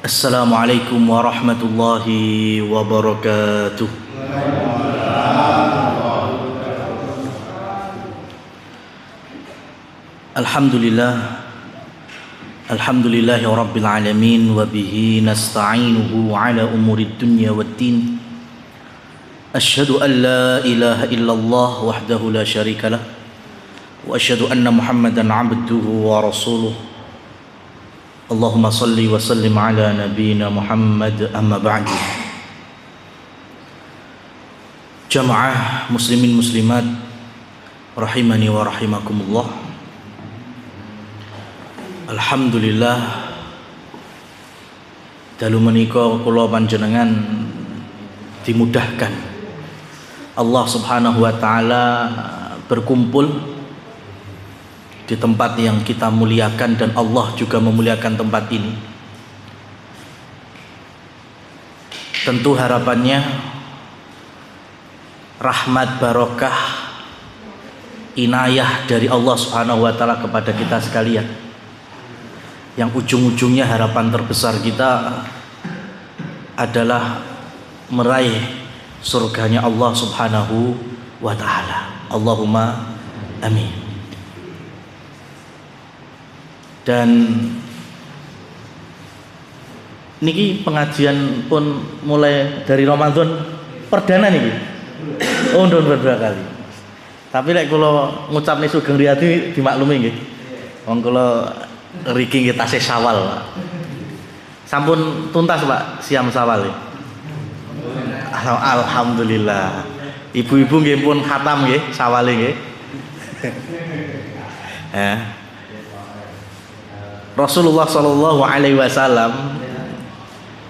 Assalamualaikum warahmatullahi wabarakatuh. Alhamdulillahi rabbil alamin wa bihi nasta'inuhu ala umurid dunya waddin. Asyhadu an la ilaha illallah wahdahu la syarika lah wa asyhadu anna Muhammadan 'abduhu wa rasuluh. Allahumma salli wa sallim ala nabiyyina Muhammad, amma ba'du. Jamaah muslimin muslimat rahimani wa rahimakumullah. Alhamdulillah dalu menika kula panjenengan dimudahkan Allah Subhanahu wa taala berkumpul di tempat yang kita muliakan, dan Allah juga memuliakan tempat ini. Tentu harapannya rahmat, barokah, inayah dari Allah Subhanahu wa taala kepada kita sekalian, yang ujung-ujungnya harapan terbesar kita adalah meraih surganya Allah Subhanahu wa taala. Allahumma amin. Dan niki pengajian pun mulai dari Ramadan perdana niki. Oh, ndon beberapa kali. Tapi lek kula ngucapne sugeng riyadi dimaklumi nggih. Wong kula ngriki nggih tasih Syawal. Sampun tuntas, Pak, siam Syawal. Alhamdulillah. Ibu-ibu nggih pun khatam nggih Syawal nggih. Rasulullah Shallallahu Alaihi Wasallam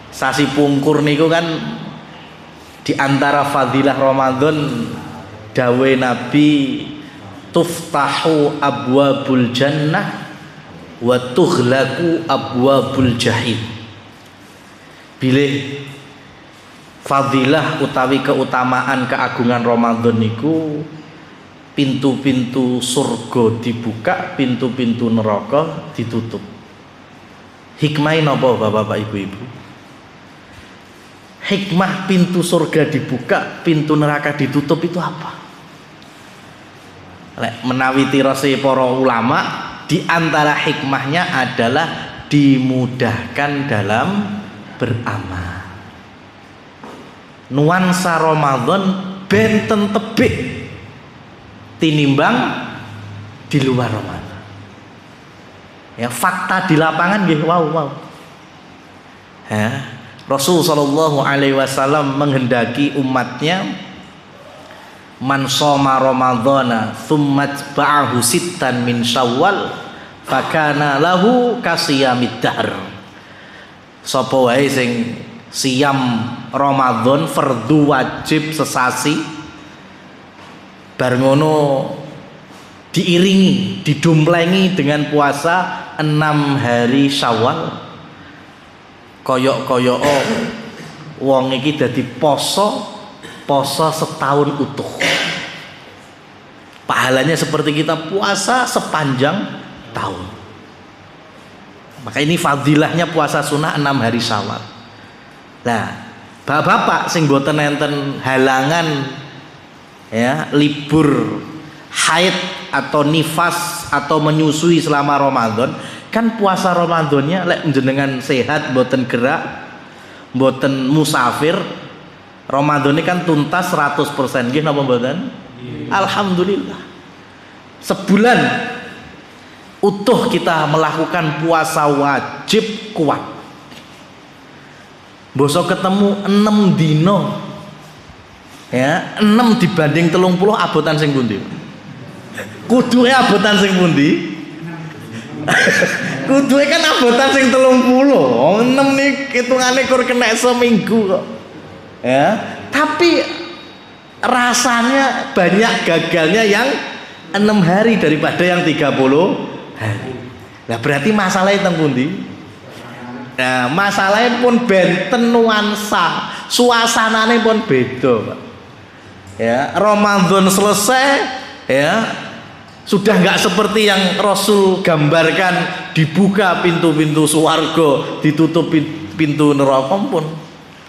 sasi pungkur niku kan diantara fadilah Ramadan, dawe Nabi, tuftahu abwabul jannah wa tughlaqu abwabul jahim. Bilih fadilah utawi keutamaan keagungan Ramadan niku, pintu-pintu surga dibuka, pintu-pintu neraka ditutup. Hikmah napa Bapak Ibu-ibu? Hikmah pintu surga dibuka, pintu neraka ditutup itu apa? Lek menawi tirose para ulama, di antara hikmahnya adalah dimudahkan dalam beramal. Nuansa Ramadan benten tebik tinimbang di luar Ramadan. Ya, fakta di lapangan nggih wow. Rasul sallallahu alaihi wasallam menghendaki umatnya, man shoma ramadhana tsumma ba'ahu sittan min syawal fakana lahu kasiyamid dahr. Sapa wae sing siam Ramadan fardhu wajib sesasi, bar ngono diiringi, didumplengi dengan puasa 6 hari Syawal, koyok wong iki dadi poso setahun utuh. Pahalanya seperti kita puasa sepanjang tahun. Maka ini fadilahnya puasa sunnah 6 hari Syawal. Nah, bapak-bapak sing boten enten halangan ya, libur haid atau nifas atau menyusui selama Ramadan, kan puasa Ramadannya lek jenengan sehat, boten gerak, boten musafir, Ramadan ini kan tuntas 100%. Nggih napa mboten? Alhamdulillah. Sebulan utuh kita melakukan puasa wajib kuat. Bosok ketemu 6 dino. Ya, 6 dibanding 30 abotan sing pundi? Kuduke abotan sing pundi? Kuduke kan abotan sing 30. 6 nih hitungane kur kena seminggu kok. Ya, tapi rasanya banyak gagalnya yang 6 hari daripada yang 30 hari. Nah, berarti masalahnya teng pundi? Nah, masalahnya pun benten nuansa, suasananya pun beda, Pak. Ya, Ramadan selesai, ya, sudah nggak seperti yang Rasul gambarkan, dibuka pintu-pintu swarga, ditutup pintu neraka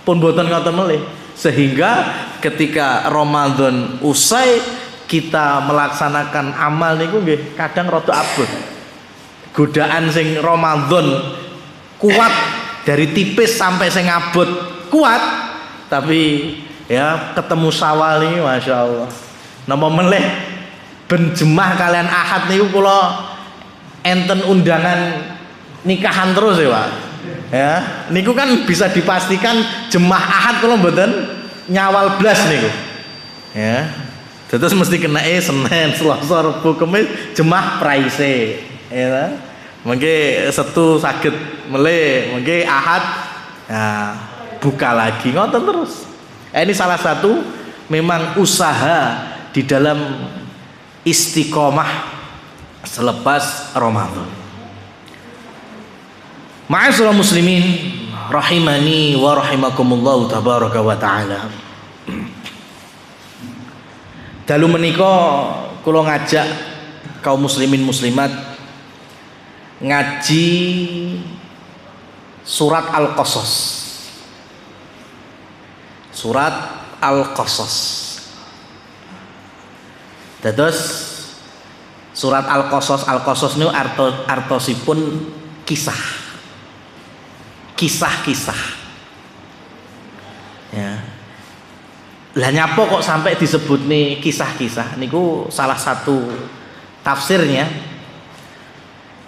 pun boten ngoten melih. Sehingga ketika Ramadan usai kita melaksanakan amal niku nggih kadang rada abot. Godaan sing Ramadan kuat dari tipis sampai sing abot kuat, tapi ya ketemu Syawal ini Masya Allah. Napa melih ben jemah kalian Ahad niku kula enten undangan nikahan terus ya Pak. Ya, niku kan bisa dipastikan jemah Ahad kula mboten nyawal blas niku. Ya. Terus mesti kena Senin, Selasa, Rebo, Kamis jemah praise. Ya. Mengke Setu saged melih, mengke Ahad ya, buka lagi ngoten terus. Ini salah satu memang usaha di dalam istiqomah selepas Ramadan. Ma'asyiral muslimin rahimani wa rahimakumullah tabaraka wa taala. Dalu menika kula ngajak kaum muslimin muslimat ngaji surat Al-Qasas. Surat Al-Qasas. Dados surat Al-Qasas niku artosipun kisah. Kisah-kisah. Ya. Lah nyapa kok sampai disebut nih kisah-kisah niku salah satu tafsirnya.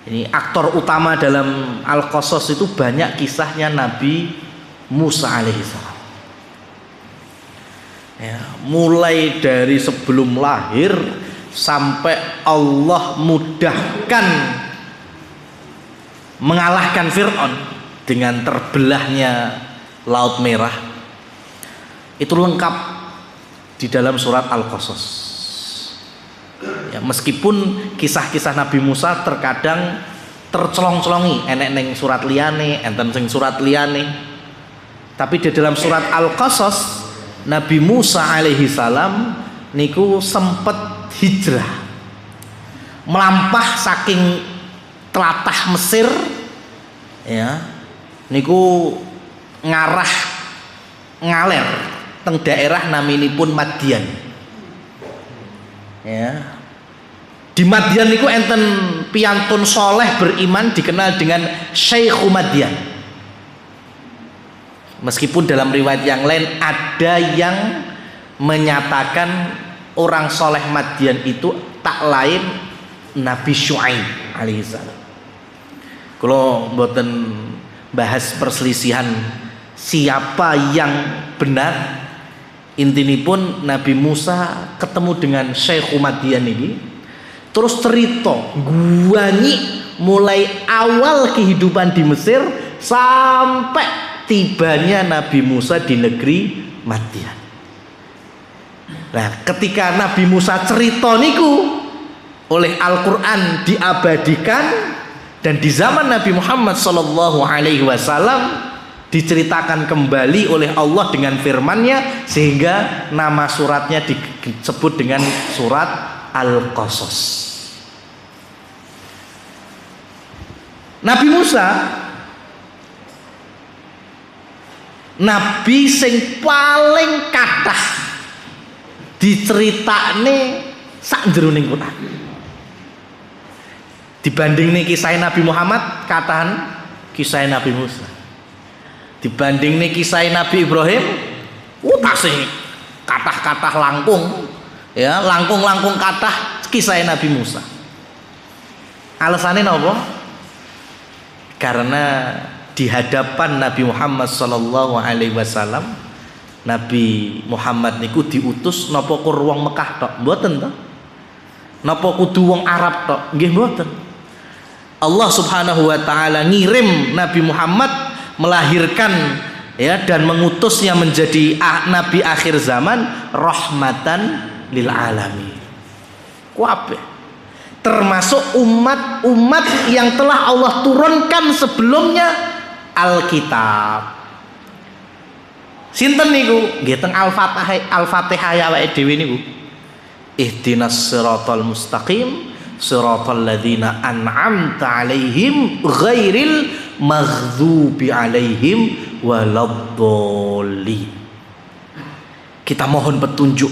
Ini aktor utama dalam Al-Qasas itu banyak kisahnya Nabi Musa alaihissalam. Ya, mulai dari sebelum lahir sampai Allah mudahkan mengalahkan Fir'aun dengan terbelahnya Laut Merah, itu lengkap di dalam surat Al-Qasas. Ya, meskipun kisah-kisah Nabi Musa terkadang tercolong-colongi, enek neng surat liyane, enten sing surat liyane, tapi di dalam surat Al-Qasas Nabi Musa alaihi salam niku sempet hijrah melampah saking telatah Mesir, ya niku ngarah ngaler teng daerah naminipun Madian. Ya. Di Madian niku enten piyantun soleh beriman dikenal dengan Syekh Madian. Meskipun dalam riwayat yang lain ada yang menyatakan orang soleh Madian itu tak lain Nabi Syuaib alaihissalam. Kalau mboten bahas perselisihan siapa yang benar, intinipun Nabi Musa ketemu dengan Syekh Madian ini, terus cerita guanyi mulai awal kehidupan di Mesir sampai tibanya Nabi Musa di negeri Madian. Nah, ketika Nabi Musa cerita niku oleh Al-Quran diabadikan, dan di zaman Nabi Muhammad sallallahu alaihi wasallam diceritakan kembali oleh Allah dengan firman-Nya, sehingga nama suratnya disebut dengan surat Al-Qasas. Nabi Musa nabi sing paling kathah diceritakne sak jroning Quran. Dibanding nih kisah Nabi Muhammad, katahan kisah Nabi Musa. Dibanding nih kisah Nabi Ibrahim, tasih kathah-kathah langkung, ya langkung-langkung kathah kisah Nabi Musa. Alasannya apa? Karena di hadapan Nabi Muhammad sallallahu alaihi wasallam, Nabi Muhammad niku diutus napa kur wong Mekah tok, mboten to? Napa kudu wong Arab tok? Nggih mboten. Allah Subhanahu wa taala ngirim Nabi Muhammad, melahirkan ya dan mengutusnya menjadi nabi akhir zaman, rahmatan lil alamin. Kabeh termasuk umat-umat yang telah Allah turunkan sebelumnya Alkitab. Sinten niku? Nggih teng Al-Fatihah ya awake dhewe niku. Ihdinas siratal mustaqim siratal ladzina an'amta 'alaihim ghairil maghdubi 'alaihim waladdallin. Kita mohon petunjuk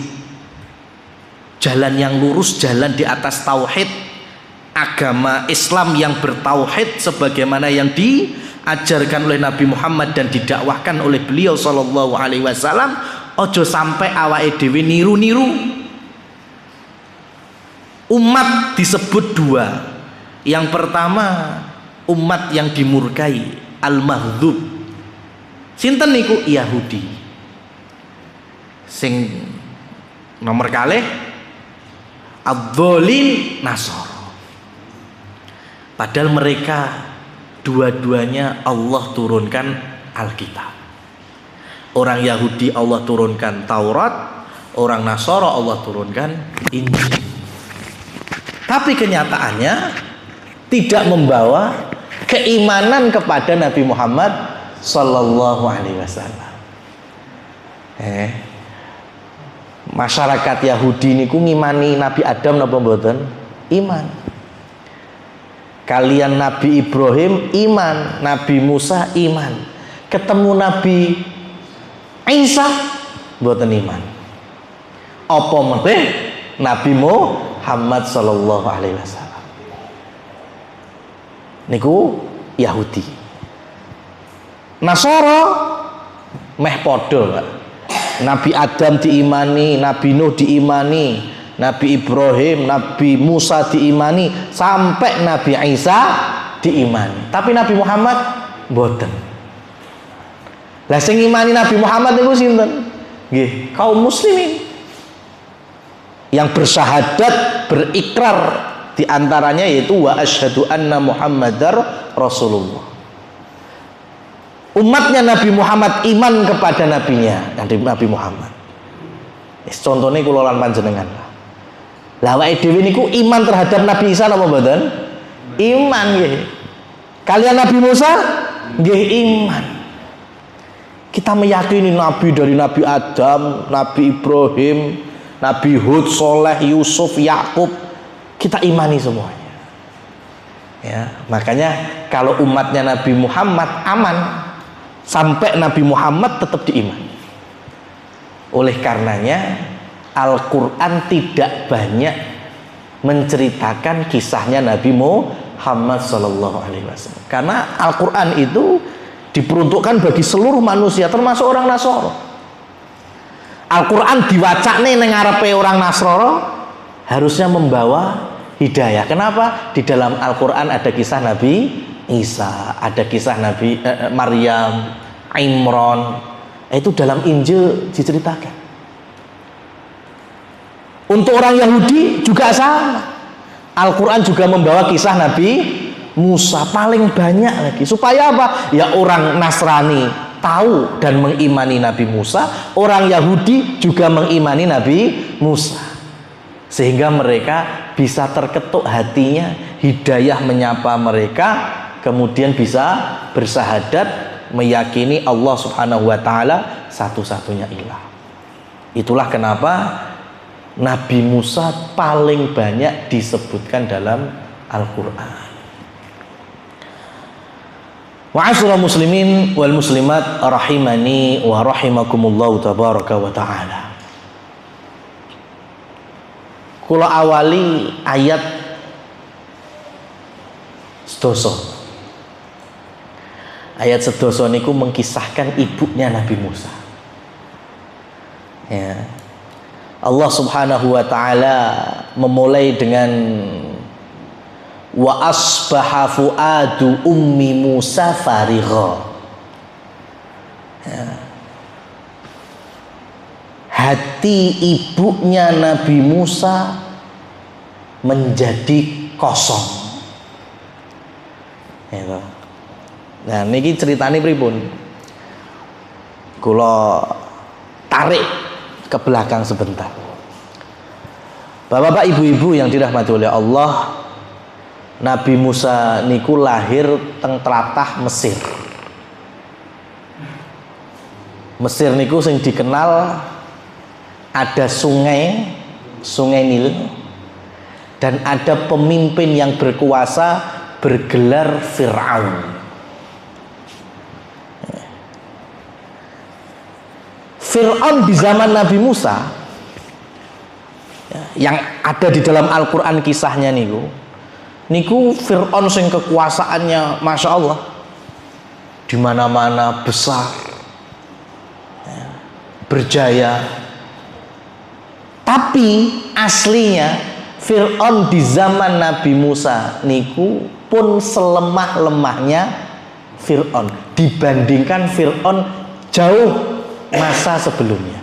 jalan yang lurus, jalan di atas tauhid, agama Islam yang bertauhid sebagaimana yang diajarkan oleh Nabi Muhammad dan didakwahkan oleh beliau sallallahu alaihi wasallam. Ojo sampai awake dhewe niru-niru. Umat disebut dua. Yang pertama umat yang dimurkai, al-maghdub. Sinten niku? Yahudi. Sing nomor kalih ad-dhalin, Nasara. Padahal mereka dua-duanya Allah turunkan Alkitab. Orang Yahudi Allah turunkan Taurat, orang Nasara Allah turunkan Injil. Tapi kenyataannya tidak membawa keimanan kepada Nabi Muhammad sallallahu alaihi wasallam. Masyarakat Yahudi niku ngimani Nabi Adam napa mboten? Iman. Kalian Nabi Ibrahim iman, Nabi Musa iman. Ketemu Nabi Isa mboten iman. Apa meneh Nabi Muhammad sallallahu alaihi wasallam niku Yahudi. Nasara meh padha, Nabi Adam diimani, Nabi Nuh diimani, Nabi Ibrahim, Nabi Musa diimani, sampai Nabi Isa diimani. Tapi Nabi Muhammad mboten. Lah sing imani Nabi Muhammad niku sinten? Nggih, kaum muslimin yang bersyahadat, berikrar, diantaranya yaitu wa asyhadu anna Muhammadar Rasulullah. Umatnya Nabi Muhammad iman kepada nabinya, Nabi Muhammad. Contohnya kula lan panjenengan. Lah awake dhewe niku iman terhadap Nabi Isa napa mboten? Iman nggih. Kalian Nabi Musa nggih iman. Kita meyakini nabi dari Nabi Adam, Nabi Ibrahim, Nabi Hud, Soleh, Yusuf, Yakub, kita imani semuanya. Ya, makanya kalau umatnya Nabi Muhammad aman, sampai Nabi Muhammad tetap diimani. Oleh karenanya Al-Quran tidak banyak menceritakan kisahnya Nabi Muhammad Sallallahu Alaihi Wasallam, karena Al-Quran itu diperuntukkan bagi seluruh manusia, termasuk orang Nasara. Al-Quran diwacane neng ngarepe orang Nasrani harusnya membawa hidayah. Kenapa? Di dalam Al-Quran ada kisah Nabi Isa, ada kisah Nabi Maryam, Imran. Itu dalam Injil diceritakan. Untuk orang Yahudi juga sama. Al-Quran juga membawa kisah Nabi Musa, paling banyak lagi. Supaya apa? Ya orang Nasrani tahu dan mengimani Nabi Musa, orang Yahudi juga mengimani Nabi Musa, sehingga mereka bisa terketuk hatinya, hidayah menyapa mereka, kemudian bisa bersahadat meyakini Allah Subhanahu wa taala satu-satunya ilah. Itulah kenapa Nabi Musa paling banyak disebutkan dalam Al-Quran. Wa'asyiral muslimin wal muslimat rahimani wa rahimakumullah tabaraka wa ta'ala. Kula awali ayat sedoso. Ayat sedoso niku mengkisahkan ibunya Nabi Musa. Ya. Allah Subhanahu wa taala memulai dengan wa asbaha fuadu ummi Musa farigha. Ya. Hati ibunya Nabi Musa menjadi kosong. Ya. Nah niki ceritane pripun? Kula tarik ke belakang sebentar. Bapak-bapak, ibu-ibu yang dirahmati oleh Allah, Nabi Musa niku lahir teng tlatah Mesir. Mesir niku sing dikenal ada sungai Nil. dan ada pemimpin yang berkuasa bergelar Fir'aun. Fir'aun di zaman Nabi Musa yang ada di dalam Al-Quran kisahnya niku Fir'aun sing kekuasaannya Masya Allah di mana-mana besar, berjaya. Tapi aslinya Fir'aun di zaman Nabi Musa niku pun selemah-lemahnya Fir'aun dibandingkan Fir'aun jauh masa sebelumnya.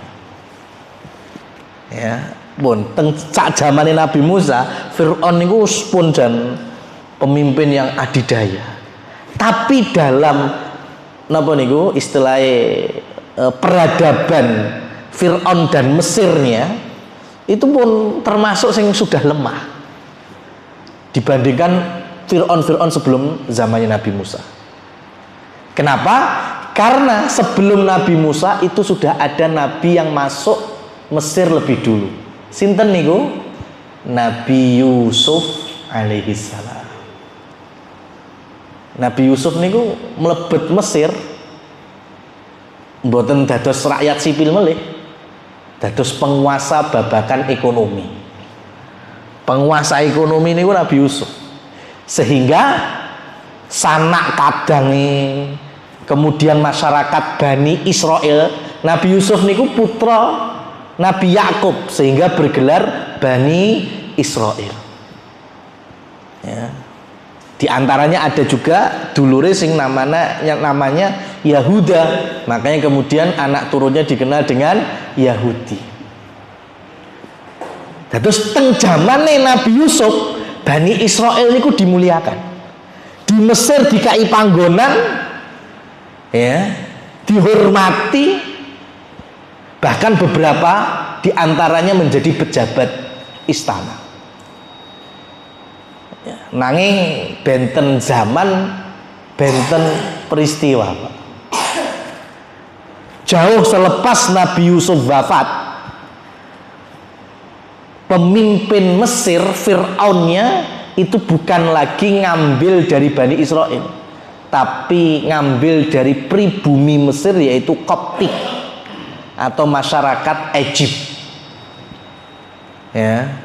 Ya, pun sak zamane Nabi Musa, Fir'aun niku pun dan pemimpin yang adidaya. Tapi dalam napa niku istilahnya peradaban Fir'aun dan Mesirnya itu pun termasuk yang sudah lemah dibandingkan Fir'aun sebelum zamannya Nabi Musa. Kenapa? Karena sebelum Nabi Musa itu sudah ada nabi yang masuk Mesir lebih dulu. Sinten niku? Nabi Yusuf alaihi salam. Nabi Yusuf niku mlebet Mesir mboten dados rakyat sipil melih, dados penguasa babakan ekonomi. Penguasa ekonomi niku Nabi Yusuf. Sehingga sanak kadange kemudian masyarakat Bani Israel, Nabi Yusuf niku putra Nabi Yakub sehingga bergelar Bani Israel. Ya. Di antaranya ada juga dulure sing namanya Yahuda, makanya kemudian anak turunnya dikenal dengan Yahudi. Terus teng zamane Nabi Yusuf, Bani Israel niku dimuliakan. Di Mesir dikai panggonan, ya, dihormati, bahkan beberapa diantaranya menjadi pejabat istana. Ya, nanging benten zaman, benten peristiwa, Pak. Jauh selepas Nabi Yusuf wafat, pemimpin Mesir Fir'aunnya itu bukan lagi ngambil dari Bani Israel, tapi ngambil dari pribumi Mesir yaitu Koptik atau masyarakat Egypt. Ya.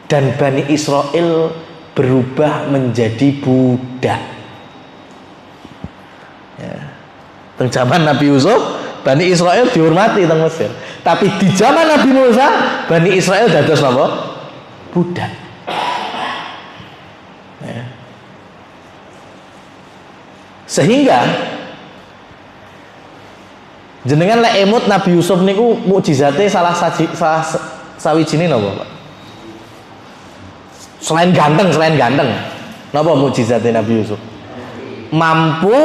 Dan Bani Israel berubah menjadi budak. Ya. Teng zaman Nabi Yusuf, Bani Israel dihormati teng Mesir. Tapi di zaman Nabi Musa, Bani Israel dados napa? Budak. Ya. Sehingga jenengan lek emut Nabi Yusuf niku mukjizate salah sawijine napa, Pak? Selain ganteng. Napa mukjizate Nabi Yusuf? Mampu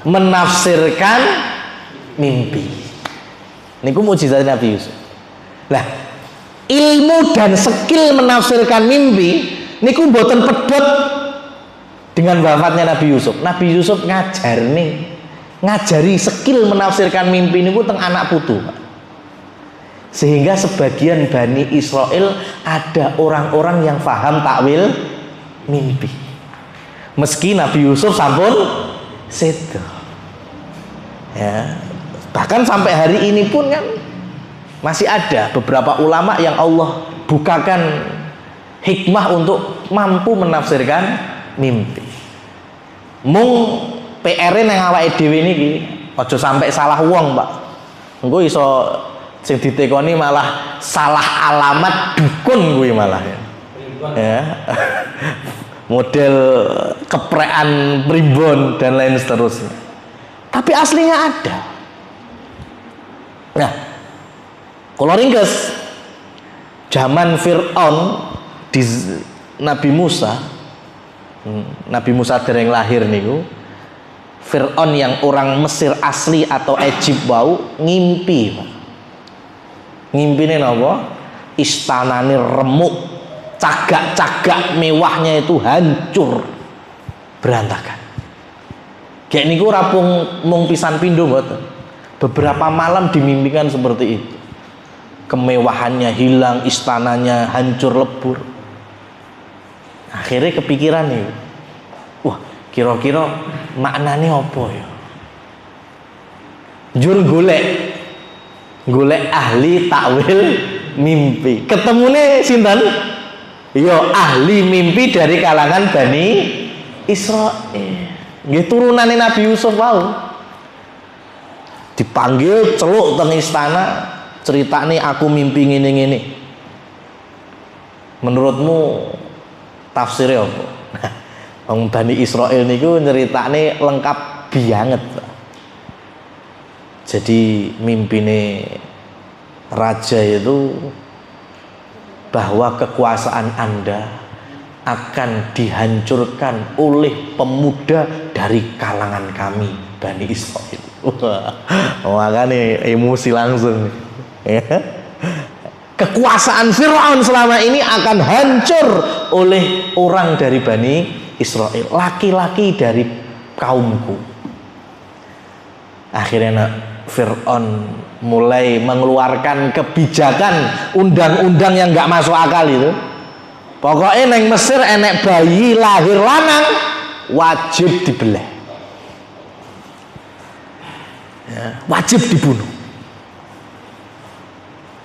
menafsirkan mimpi. Niku mukjizat Nabi Yusuf. Lah, ilmu dan skill menafsirkan mimpi niku mboten pedhot dengan wafatnya Nabi Yusuf. Nabi Yusuf ngajari skill menafsirkan mimpi niku teng anak putu, Pak. Sehingga sebagian Bani Israel ada orang-orang yang paham takwil mimpi. Meski Nabi Yusuf sampun sedo. Ya, bahkan sampai hari ini pun kan masih ada beberapa ulama yang Allah bukakan hikmah untuk mampu menafsirkan mimpi. Mung PR nang awake dhewe niki aja sampai salah wong, Pak. Engko iso sing ditekoni malah salah alamat dukun kuwi malah ya. Ya. Model keprekan primbon dan lain seterusnya. Tapi aslinya ada. Nah, kalau ringkes zaman Fir'aun di Nabi Musa dereng lahir niku, Fir'aun yang orang Mesir asli atau Egypt wau ngimpi, Pak. Ngimpine napa? Istanane remuk, cagak-cagak mewahnya itu hancur, berantakan. Kayak niku rapung mung pisan pindho mboten. Beberapa malam dimimpikan seperti itu. Kemewahannya hilang, istananya hancur lebur. Akhirnya kepikiran nih, wah kira-kira maknanya apa ya? Jur golek ahli takwil mimpi. Ketemune sinten? Ya ahli mimpi dari kalangan Bani Israil. Nggih turunane Nabi Yusuf wau. Dipanggil celuk teng istana, ceritane aku mimpi ngene-ngene. Menurutmu tafsirnya apa? Wong Bani Israil niku nyeritane lengkap banget. Jadi mimpine raja itu bahwa kekuasaan Anda akan dihancurkan oleh pemuda dari kalangan kami Bani Israil. Makanya emosi langsung. Kekuasaan Fir'aun selama ini akan hancur oleh orang dari Bani Israil, laki-laki dari kaumku. Akhirnya Fir'aun mulai mengeluarkan kebijakan undang-undang yang nggak masuk akal itu. Pokoknya neng Mesir enek bayi lahir lanang wajib dibelah, ya, wajib dibunuh.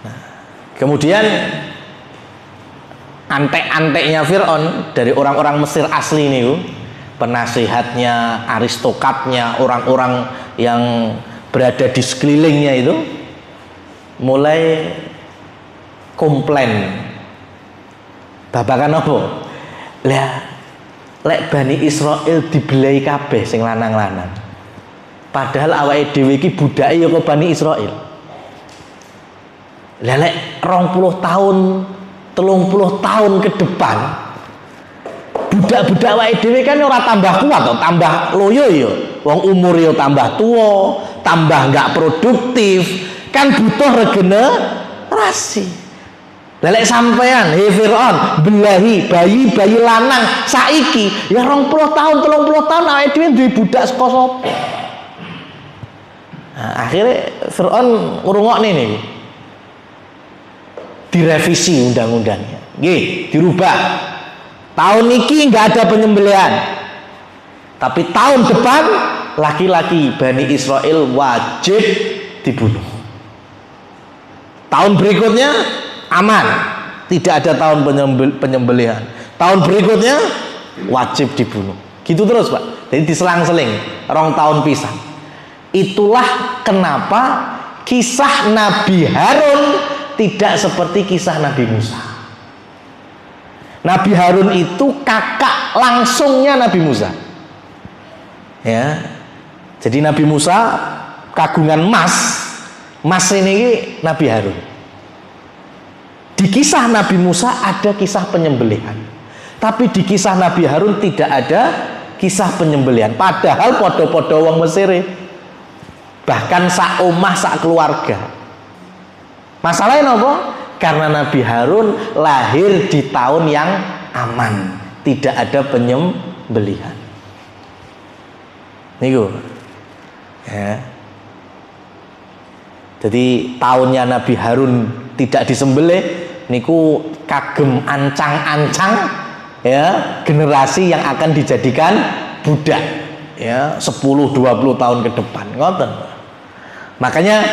Nah, kemudian antek-anteknya Fir'aun dari orang-orang Mesir asli nih, penasihatnya, aristokratnya, orang-orang yang berada di sekelilingnya itu mulai komplain. Babakan apa? Lah lek Bani Israil dibelai kabeh sing lanang-lanang. Padahal awake dhewe iki budake ya kok Bani Israil. Lah lek 20 tahun, 30 tahun ke depan budak-budak awake dhewe kan ora tambah kuat to, tambah loyo ya. Wong umur ya tambah tua, tambah nggak produktif, kan butuh regenerasi. Lelek sampean, hei Fir'aun, belahi bayi lanang saiki, ya 20 tahun, 30 tahun awake dhewe duwe budak saka sapa? Nah, akhirnya Fir'aun ngrungokne nih, direvisi undang-undangnya, nggih, dirubah. Tahun ini nggak ada penyembelihan, tapi tahun depan laki-laki Bani Israil wajib dibunuh. Tahun berikutnya aman, tidak ada tahun penyembelihan. Tahun berikutnya wajib dibunuh. Gitu terus Pak. Jadi diselang-seling, 2 tahun pisah. Itulah kenapa kisah Nabi Harun tidak seperti kisah Nabi Musa. Nabi Harun itu kakak langsungnya Nabi Musa. Ya. Jadi Nabi Musa kagungan mas ini Nabi Harun. Di kisah Nabi Musa ada kisah penyembelihan, tapi di kisah Nabi Harun tidak ada kisah penyembelihan. Padahal podo-podo wong Mesir, bahkan sak omah sak keluarga. Masalahnya apa? Karena Nabi Harun lahir di tahun yang aman, tidak ada penyembelihan. Niku. Ya. Jadi tahunnya Nabi Harun tidak disembelih niku kagem ancang-ancang ya generasi yang akan dijadikan budak ya 10-20 tahun ke depan, ngoten. Makanya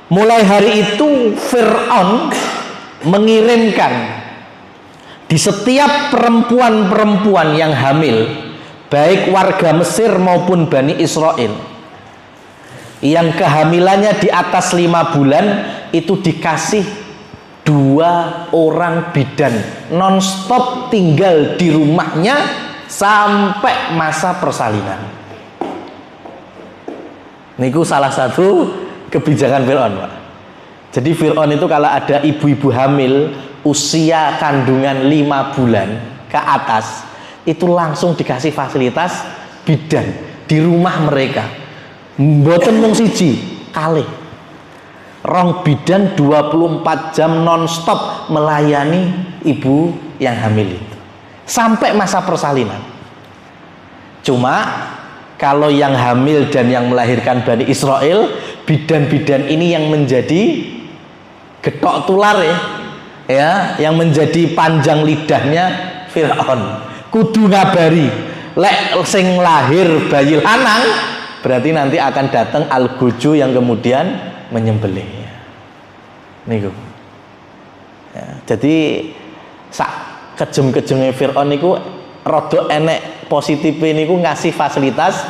mulai hari itu Fir'aun mengirimkan di setiap perempuan-perempuan yang hamil, baik warga Mesir maupun Bani Israil, yang kehamilannya di atas 5 bulan, itu dikasih 2 orang bidan non-stop tinggal di rumahnya sampai masa persalinan. Niku salah satu kebijakan Fir'aun, Pak. Jadi Fir'aun itu kalau ada ibu-ibu hamil usia kandungan 5 bulan ke atas, itu langsung dikasih fasilitas bidan di rumah mereka. Mboten mung siji, kalih. Rong bidan 24 jam non-stop melayani ibu yang hamil itu sampai masa persalinan. Cuma kalau yang hamil dan yang melahirkan Bani Israil, bidan-bidan ini yang menjadi getok tular ya, yang menjadi panjang lidahnya Firaun. Kudu ngabari lek sing lahir bayi lanang berarti nanti akan datang Al-Guju yang kemudian menyembelihnya. Niku. Ya, jadi sak kejem-kejeme Firaun niku rada enek positifnya niku ngasih fasilitas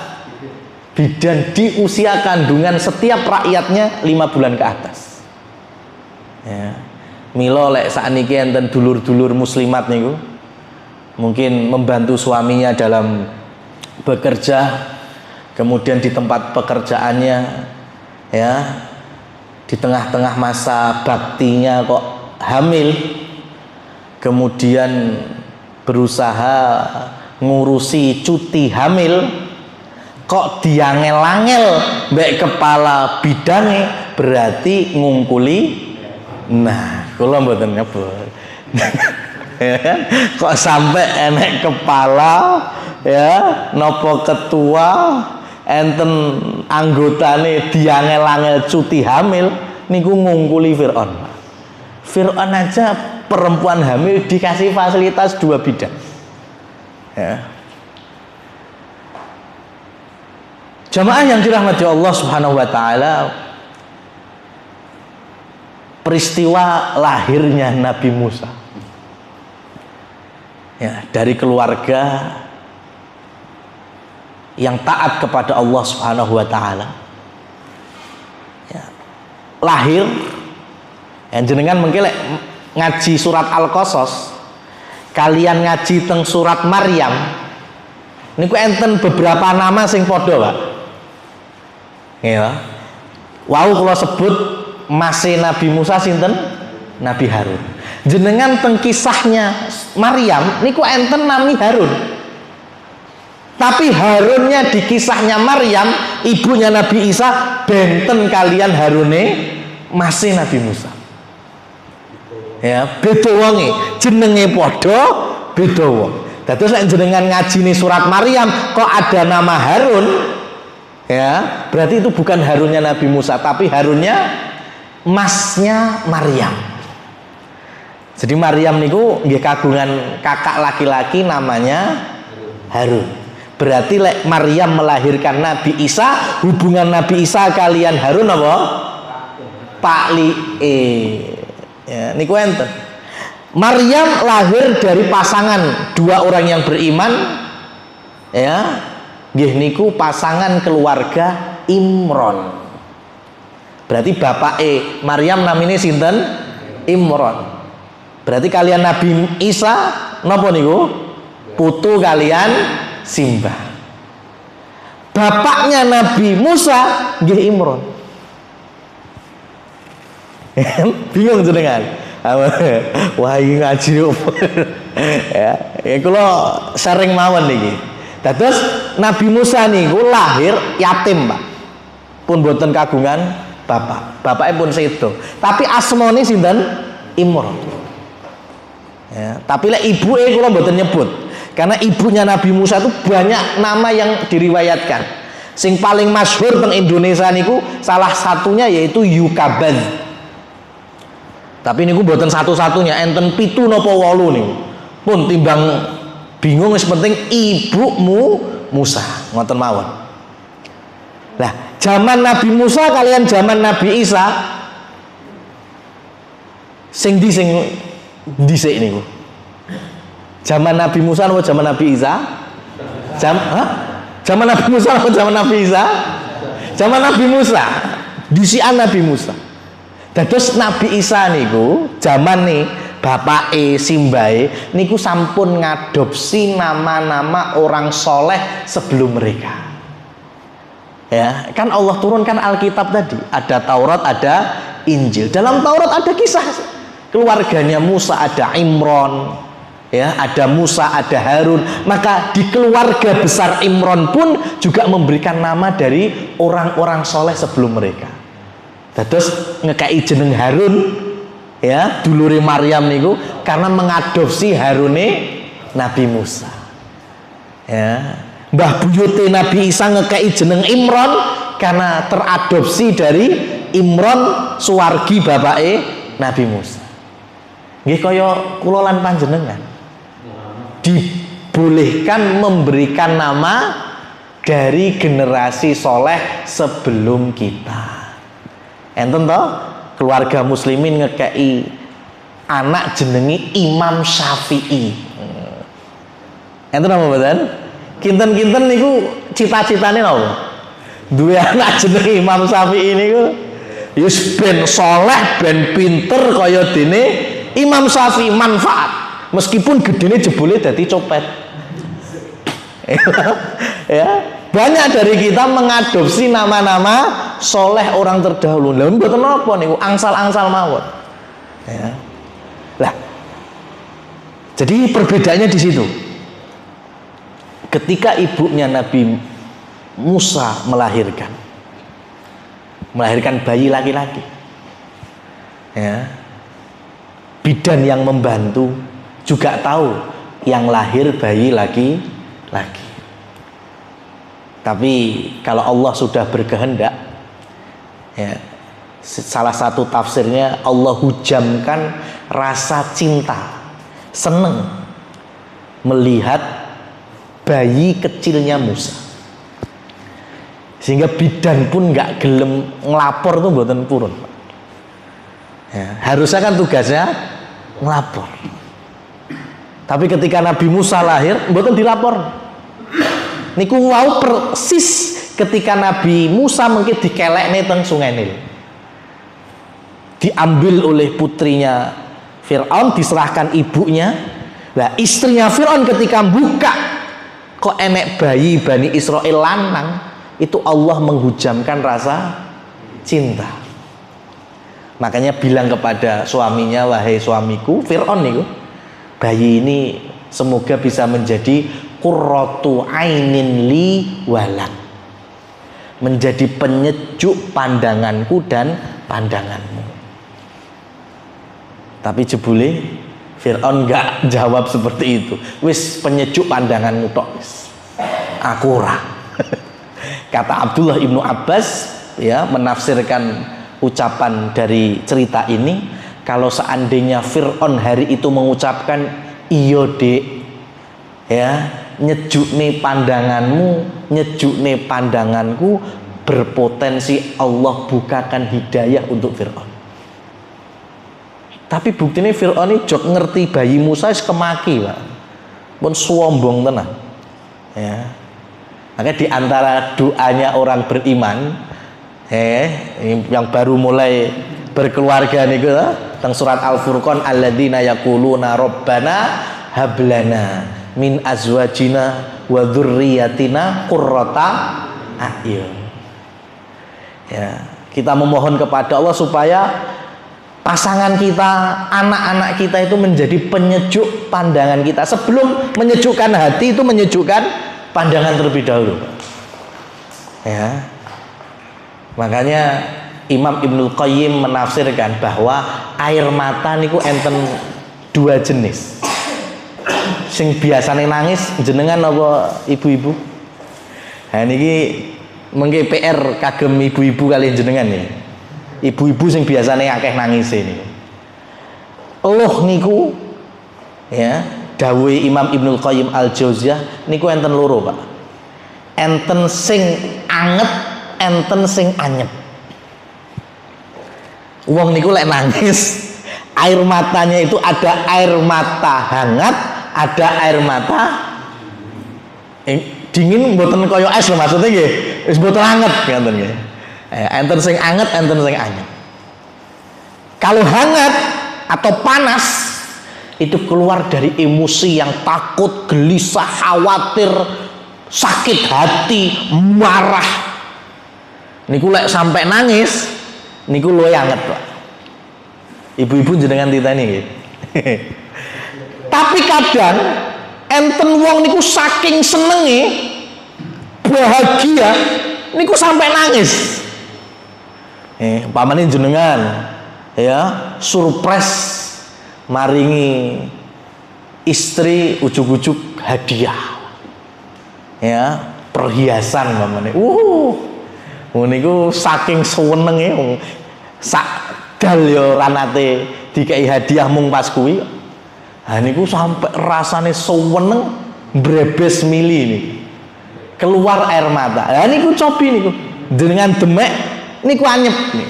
bidan di usia kandungan setiap rakyatnya 5 bulan ke atas. Ya. Milo lek sakniki enten dulur-dulur muslimat niku mungkin membantu suaminya dalam bekerja, kemudian di tempat pekerjaannya ya di tengah-tengah masa baktinya kok hamil, kemudian berusaha ngurusi cuti hamil kok diangel-angel mbek kepala bidange berarti ngungkuli. Nah, kula mboten nyebut. Ya kan? Kok sampai enek kepala ya nopo ketua enten anggotane diangel-angel cuti hamil niku ngungkuli Firaun. Firaun aja perempuan hamil dikasih fasilitas 2 bidan. Ya. Jamaah yang dirahmati Allah Subhanahu wa taala, peristiwa lahirnya Nabi Musa ya, dari keluarga yang taat kepada Allah Subhanahu wa taala ya, lahir yang jenengan mengkilek ngaji surat Al-Qasas kalian ngaji teng surat Maryam niku enten beberapa nama sing padha Pak ya. Wau kula sebut masih Nabi Musa sinten? Nabi Harun. Jenengan teng kisahnya Maryam niku enten nami Harun. Tapi Harunnya di kisahnya Maryam, ibunya Nabi Isa, benten kalian Harune masih Nabi Musa. Ya, beda wonge, jenenge padha, beda wong. Dados nek jenengan ngajine surat Maryam kok ada nama Harun, ya, berarti itu bukan Harunnya Nabi Musa, tapi Harunnya masnya Maryam. Jadi Maryam niku nggih kagungan kakak laki-laki namanya Harun. Berarti lek Maryam melahirkan Nabi Isa, hubungan Nabi Isa kalian Harun apa? Pak Li ya, niku enten. Maryam lahir dari pasangan 2 orang yang beriman ya. Nggih niku pasangan keluarga Imron. Berarti bapake Maryam namine sinten? Imron. Berarti kalian Nabi Isa napa niku? Putu kalian Simba. Bapaknya Nabi Musa nggih Imron. Bingung jenengan. Wah iki ngaji opo. Ya, kula sering mawon niki. Dados Nabi Musa niku lahir yatim, Pak. Pun boten kagungan bapak. Bapaknya pun sedo. Tapi asmane sinten? Imron. Ya, tapi lek ibuke kula mboten nyebut. Karena ibunya Nabi Musa itu banyak nama yang diriwayatkan. Sing paling masyhur teng Indonesia niku salah satunya yaitu Yukabad. Tapi niku mboten satu-satunya, enten 7 napa 8 niku. Pun timbang bingung wis penting ibumu Musa, ngoten mawon. Lah, zaman Nabi Musa kalian zaman Nabi Isa sing dhisik niku. Zaman Nabi Musa atau zaman Nabi Isa? Zaman Nabi Musa atau zaman Nabi Isa? Zaman Nabi Musa. Disian Nabi Musa. Dados Nabi Isa niku zaman nih bapake simbahe niku sampun ngadopsi nama-nama orang soleh sebelum mereka. Ya, kan Allah turunkan Alkitab tadi, ada Taurat, ada Injil. Dalam Taurat ada kisah keluarganya Musa, ada Imron. Ya, ada Musa, ada Harun. Maka di keluarga besar Imron pun juga memberikan nama dari orang-orang soleh sebelum mereka. Terus ngekai jeneng Harun, ya, dulure Maryam niku karena mengadopsi Harune Nabi Musa. Ya, mbah buyute Nabi Isa ngekai jeneng Imron karena teradopsi dari Imron suwargi bapake Nabi Musa. Nggih kaya kula lan panjenengan. dibolehkan memberikan nama dari generasi soleh sebelum kita. Enten toh keluarga muslimin ngekei anak jenengi Imam Syafi'i. Enten apa mboten? Kinten-kinten niku cita-citane napa? Duwe anak jenengi Imam Syafi'i niku yus ben soleh, ben pinter kaya dene Imam Syafi'i, manfaat. Meskipun gedene jebule dadi copet. Ya, banyak dari kita mengadopsi nama-nama soleh orang terdahulu. Lha mboten napa niku angsal-angsal mawon. Ya. Lah. Jadi perbedaannya di situ. Ketika ibunya Nabi Musa melahirkan bayi laki-laki, ya, bidan yang membantu juga tahu yang lahir bayi laki-laki. Tapi kalau Allah sudah berkehendak, ya, salah satu tafsirnya Allah hujamkan rasa cinta, seneng melihat bayi kecilnya Musa, sehingga bidan pun nggak gelem ngelapor tuh mboten purun. Ya, harusnya kan tugasnya ngelapor. Tapi ketika Nabi Musa lahir, mboten dilapor. Niku wau persis ketika Nabi Musa mungkin dikelekne teng Sungai Nil. Diambil oleh putrinya Fir'aun, diserahkan ibunya. Lah istrinya Fir'aun ketika buka kok enek bayi Bani Israel lanang, itu Allah menghujamkan rasa cinta. Makanya bilang kepada suaminya, wahai suamiku, Fir'aun niku, bayi ini semoga bisa menjadi qurratu ainin li walak, menjadi penyejuk pandanganku dan pandanganmu. Tapi jebule Fir'aun gak jawab seperti itu. Wis penyejuk pandanganmu tok wis. Aku ora. Kata Abdullah ibnu Abbas, ya, menafsirkan ucapan dari cerita ini, kalau seandainya Fir'aun hari itu mengucapkan iyo dek, ya, nyejukne pandanganmu, nyejukne pandanganku, berpotensi Allah bukakan hidayah untuk Fir'aun. Tapi buktinya Fir'aun ini jok ngerti bayi Musa is kemaki, Pak. Pun sombong tenan. Ya. Maka di antara doanya orang beriman, yang baru mulai berkeluarga niku, teng surat Al-Furqan, alladzina yaquluna rabbana hablana min azwajina wa dzurriyyatina qurrata a'yun. Ya, kita memohon kepada Allah supaya pasangan kita, anak-anak kita itu menjadi penyejuk pandangan kita. Sebelum menyejukkan hati, itu menyejukkan pandangan terlebih dahulu. Ya. Makanya Imam Ibnul Qayyim menafsirkan bahwa air mata niku enten dua jenis. Sing biasane nangis jenengan apa ibu-ibu? Nah niki mengke PR kagem ibu-ibu kalian jenengan ya. Ibu-ibu sing biasane akeh nangis ini. Allah niku, ya, dawuh Imam Ibnul Qayyim Al-Jauziyah niku enten loro, Pak. Enten sing anget, enten sing anyep. Wong niku lek nangis, air matanya itu ada air mata hangat, ada air mata dingin, mboten kaya es lho maksudnya nggih. Wis mboten anget ngoten nggih. Enten sing anget, enten sing anyep. Kalau hangat atau panas itu keluar dari emosi yang takut, gelisah, khawatir, sakit hati, marah. Niku lek sampai nangis, niku luwih anget, Pak. Ibu-ibu jenengan titeni nggih. Tapi kadang enten wong niku saking senenge, bahagia, niku sampai nangis. Pamane jenengan, ya, surprise maringi istri ujug-ujug hadiah, ya, perhiasan pamane. Niku saking senenge, sak dal ya ora nate dikai hadiah mung pas kuwi. Ha niku sampai rasane seneng brebes mili nih. Keluar air mata. Ha niku cobi niku. Dengan demek niku anyep nih.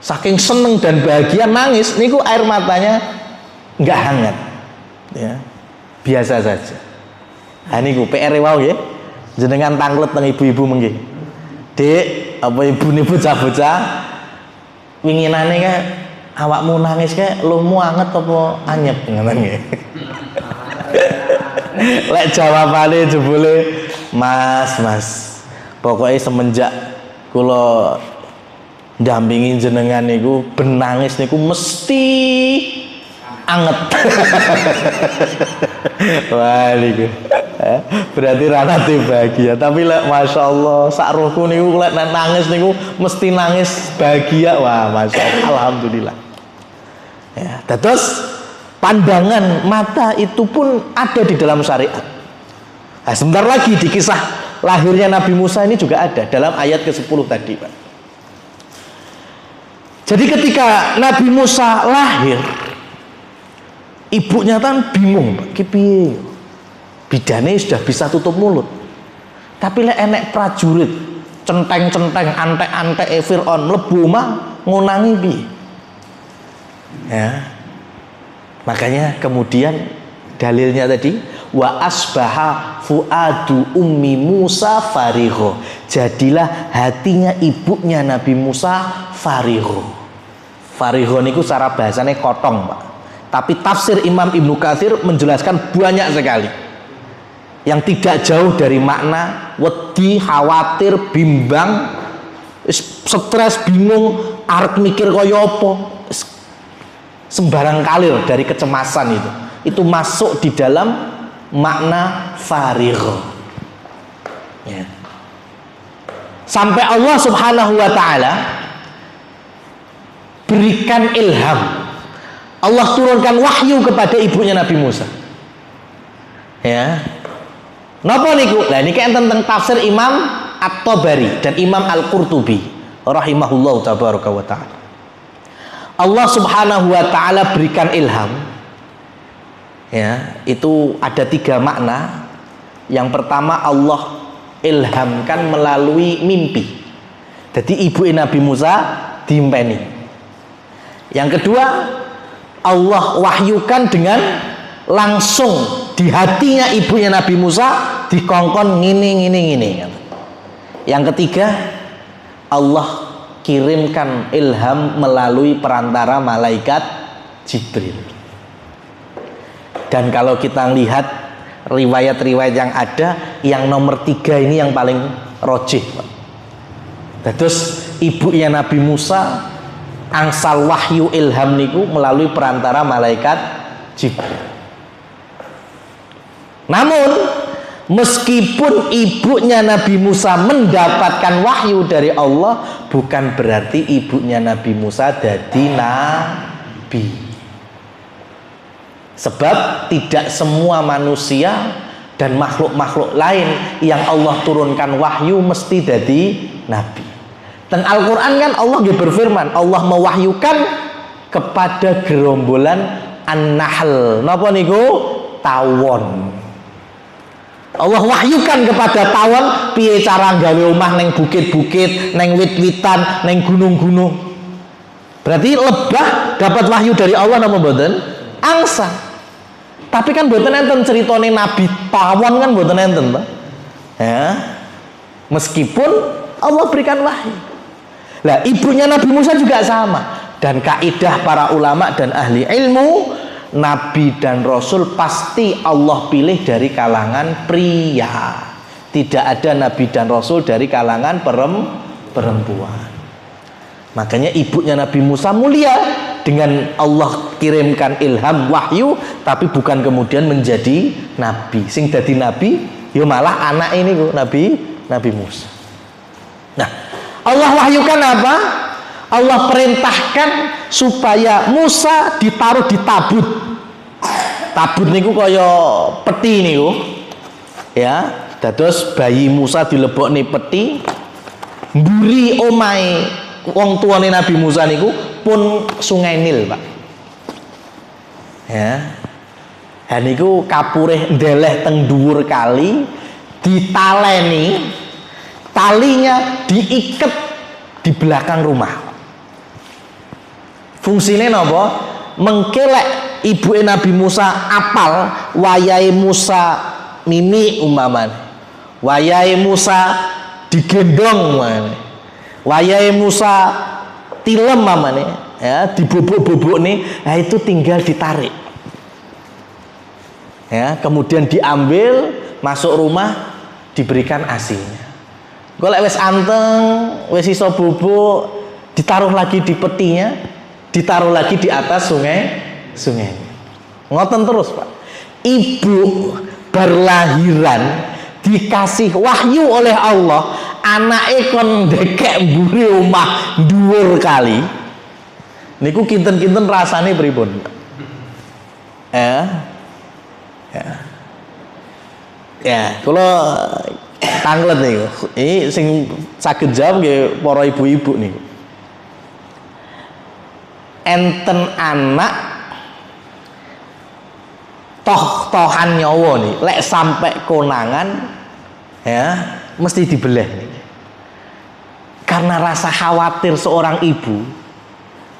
Saking seneng dan bahagia nangis niku air matanya enggak hangat. Ya. Biasa saja. Ha niku PR wau nggih. Jenengan tanglet teng ibu-ibu menggih. Dik, apa ibu nih bocah-bocah winginane kae awakmu nangis kae lumu anget apa anyep ngoten nggih. Lek jawabane jebule Mas, pokoknya semenjak kula ndampingi jenengan niku benangis niku mesti anget. Wah niku. Berarti ranate bahagia. Tapi lek masyaallah sak rohku niku lek nangis niku mesti nangis bahagia. Wah, masyaallah, alhamdulillah. Ya, terus pandangan mata itu pun ada di dalam syariat. Nah, sebentar lagi di kisah lahirnya Nabi Musa ini juga ada dalam ayat ke-10 tadi, Pak. Jadi ketika Nabi Musa lahir, ibunya kan bingung, Pak, ki piye? Bidane sudah bisa tutup mulut. Tapi lek enek prajurit centeng-centeng antek-antek Fir'aun mlebu mah ngunangi piye? Ya. Makanya kemudian dalilnya tadi wa asbaha fuadu ummi Musa farigho. Jadilah hatinya ibunya Nabi Musa farigho. Farigho niku cara bahasanya kotong, Pak. Tapi tafsir Imam Ibnu Katsir menjelaskan banyak sekali yang tidak jauh dari makna wedi, khawatir, bimbang, stres, bingung, arep mikir kaya apa, sembarang kalir dari kecemasan itu masuk di dalam makna farigh. Ya. Sampai Allah Subhanahu wa taala berikan ilham. Allah turunkan wahyu kepada ibunya Nabi Musa. Ya. Napa niku? Lah niki enten tentang tafsir Imam At-Tabari dan Imam Al-Qurtubi rahimahullahu tabaraka wa taala. Allah Subhanahu wa taala berikan ilham. Ya, itu ada 3 makna. Yang pertama Allah ilhamkan melalui mimpi. Jadi ibu Nabi Musa diimpeni. Yang kedua Allah wahyukan dengan langsung di hatinya ibunya Nabi Musa dikongkon ngini. Yang ketiga Allah kirimkan ilham melalui perantara malaikat Jibril. Dan kalau kita lihat riwayat-riwayat yang ada, yang nomor 3 ini yang paling rojih. Terus ibunya Nabi Musa angsal wahyu ilham niku melalui perantara malaikat Jibril. Namun meskipun ibunya Nabi Musa mendapatkan wahyu dari Allah, bukan berarti ibunya Nabi Musa jadi nabi. Sebab tidak semua manusia dan makhluk-makhluk lain yang Allah turunkan wahyu mesti jadi nabi. Dan Al-Quran kan Allah berfirman, Allah mewahyukan kepada gerombolan An-Nahl. Napa niku? Tawon. Allah wahyukan kepada tawon piye cara gawe omah neng bukit-bukit, neng wit-witan, neng gunung-gunung. Berarti lebah dapat wahyu dari Allah napa mboten? Angsa. Tapi kan mboten enten ceritane nabi tawon kan mboten enten, Pak. Ya. Meskipun Allah berikan wahyu. Lah ibunya Nabi Musa juga sama. Dan kaidah para ulama dan ahli ilmu, Nabi dan Rasul pasti Allah pilih dari kalangan pria. Tidak ada Nabi dan Rasul dari kalangan perempuan. Makanya ibunya Nabi Musa mulia, dengan Allah kirimkan ilham wahyu, tapi bukan kemudian menjadi nabi. Sing dadi nabi ya malah anak ini Nabi Musa. Nah, Allah wahyukan apa? Allah perintahkan supaya Musa ditaruh di tabut. Tabut niku kaya peti niku. Ya, dados bayi Musa dilebokne peti, mburi omahe wong tuane Nabi Musa niku pun Sungai Nil, Pak. Ya. Dan niku kapurih ndeleh teng dhuwur kali, ditaleni, talinya diikat di belakang rumah. Fungsinya napa? Mengkelek ibuke Nabi Musa apal wayahe Musa mimi umpamane. Wayahe Musa digendong umpamane. Wayahe Musa tilem umpamane, ya, dibobok-bobok nih, nah itu tinggal ditarik. Ya, kemudian diambil, masuk rumah, diberikan asinya. Golek wis anteng, wis iso bubuk, ditaruh lagi di petinya, ditaruh lagi di atas sungai. Ngoten terus, Pak. Ibu berlahiran dikasih wahyu oleh Allah, anake kon ndekek mburi omah dhuwur kali. Niku kinten-kinten rasane pripun? Ya, kalau tanglet nih, ini sing saged jawab nggih para ibu-ibu nih. Enten anak toh-tohan nyawa nih, lek sampai konangan, ya mesti dibelah nih. Karena rasa khawatir seorang ibu,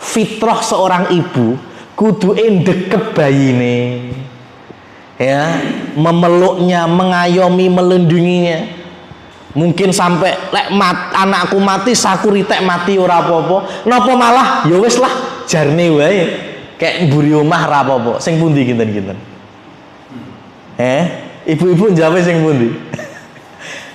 fitrah seorang ibu, kudu ndeket bayine. Ya, memeluknya, mengayomi, melindunginya. Mungkin sampai lek anakku mati, saku ritek mati ora apa-apa. Napa malah ya wis lah jarne wae. Kayak mburi omah ora apa-apa. Sing pundi kinten-kinten? Ibu-ibu jawab sing pundi?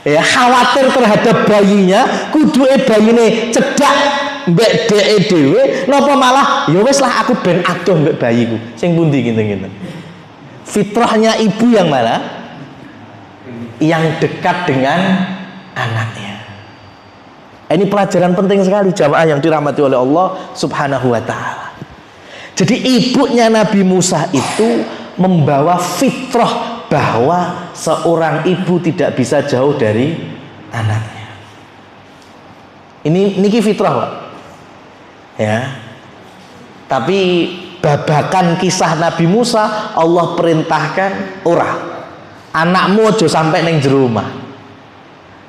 Ya, khawatir terhadap bayinya, kuduke bayine cedak mbek dheke dhewe, napa malah ya wis lah aku ben adoh mbek bayiku. Sing pundi kinten-kinten? Fitrahnya ibu yang mana? Yang dekat dengan anaknya. Ini pelajaran penting sekali jamaah yang dirahmati oleh Allah Subhanahu wa ta'ala. Jadi ibunya Nabi Musa itu membawa fitrah bahwa seorang ibu tidak bisa jauh dari anaknya. Niki fitrah, Pak. Ya. Tapi babakan kisah Nabi Musa, Allah perintahkan ora, anakmu aja sampai neng jero omah.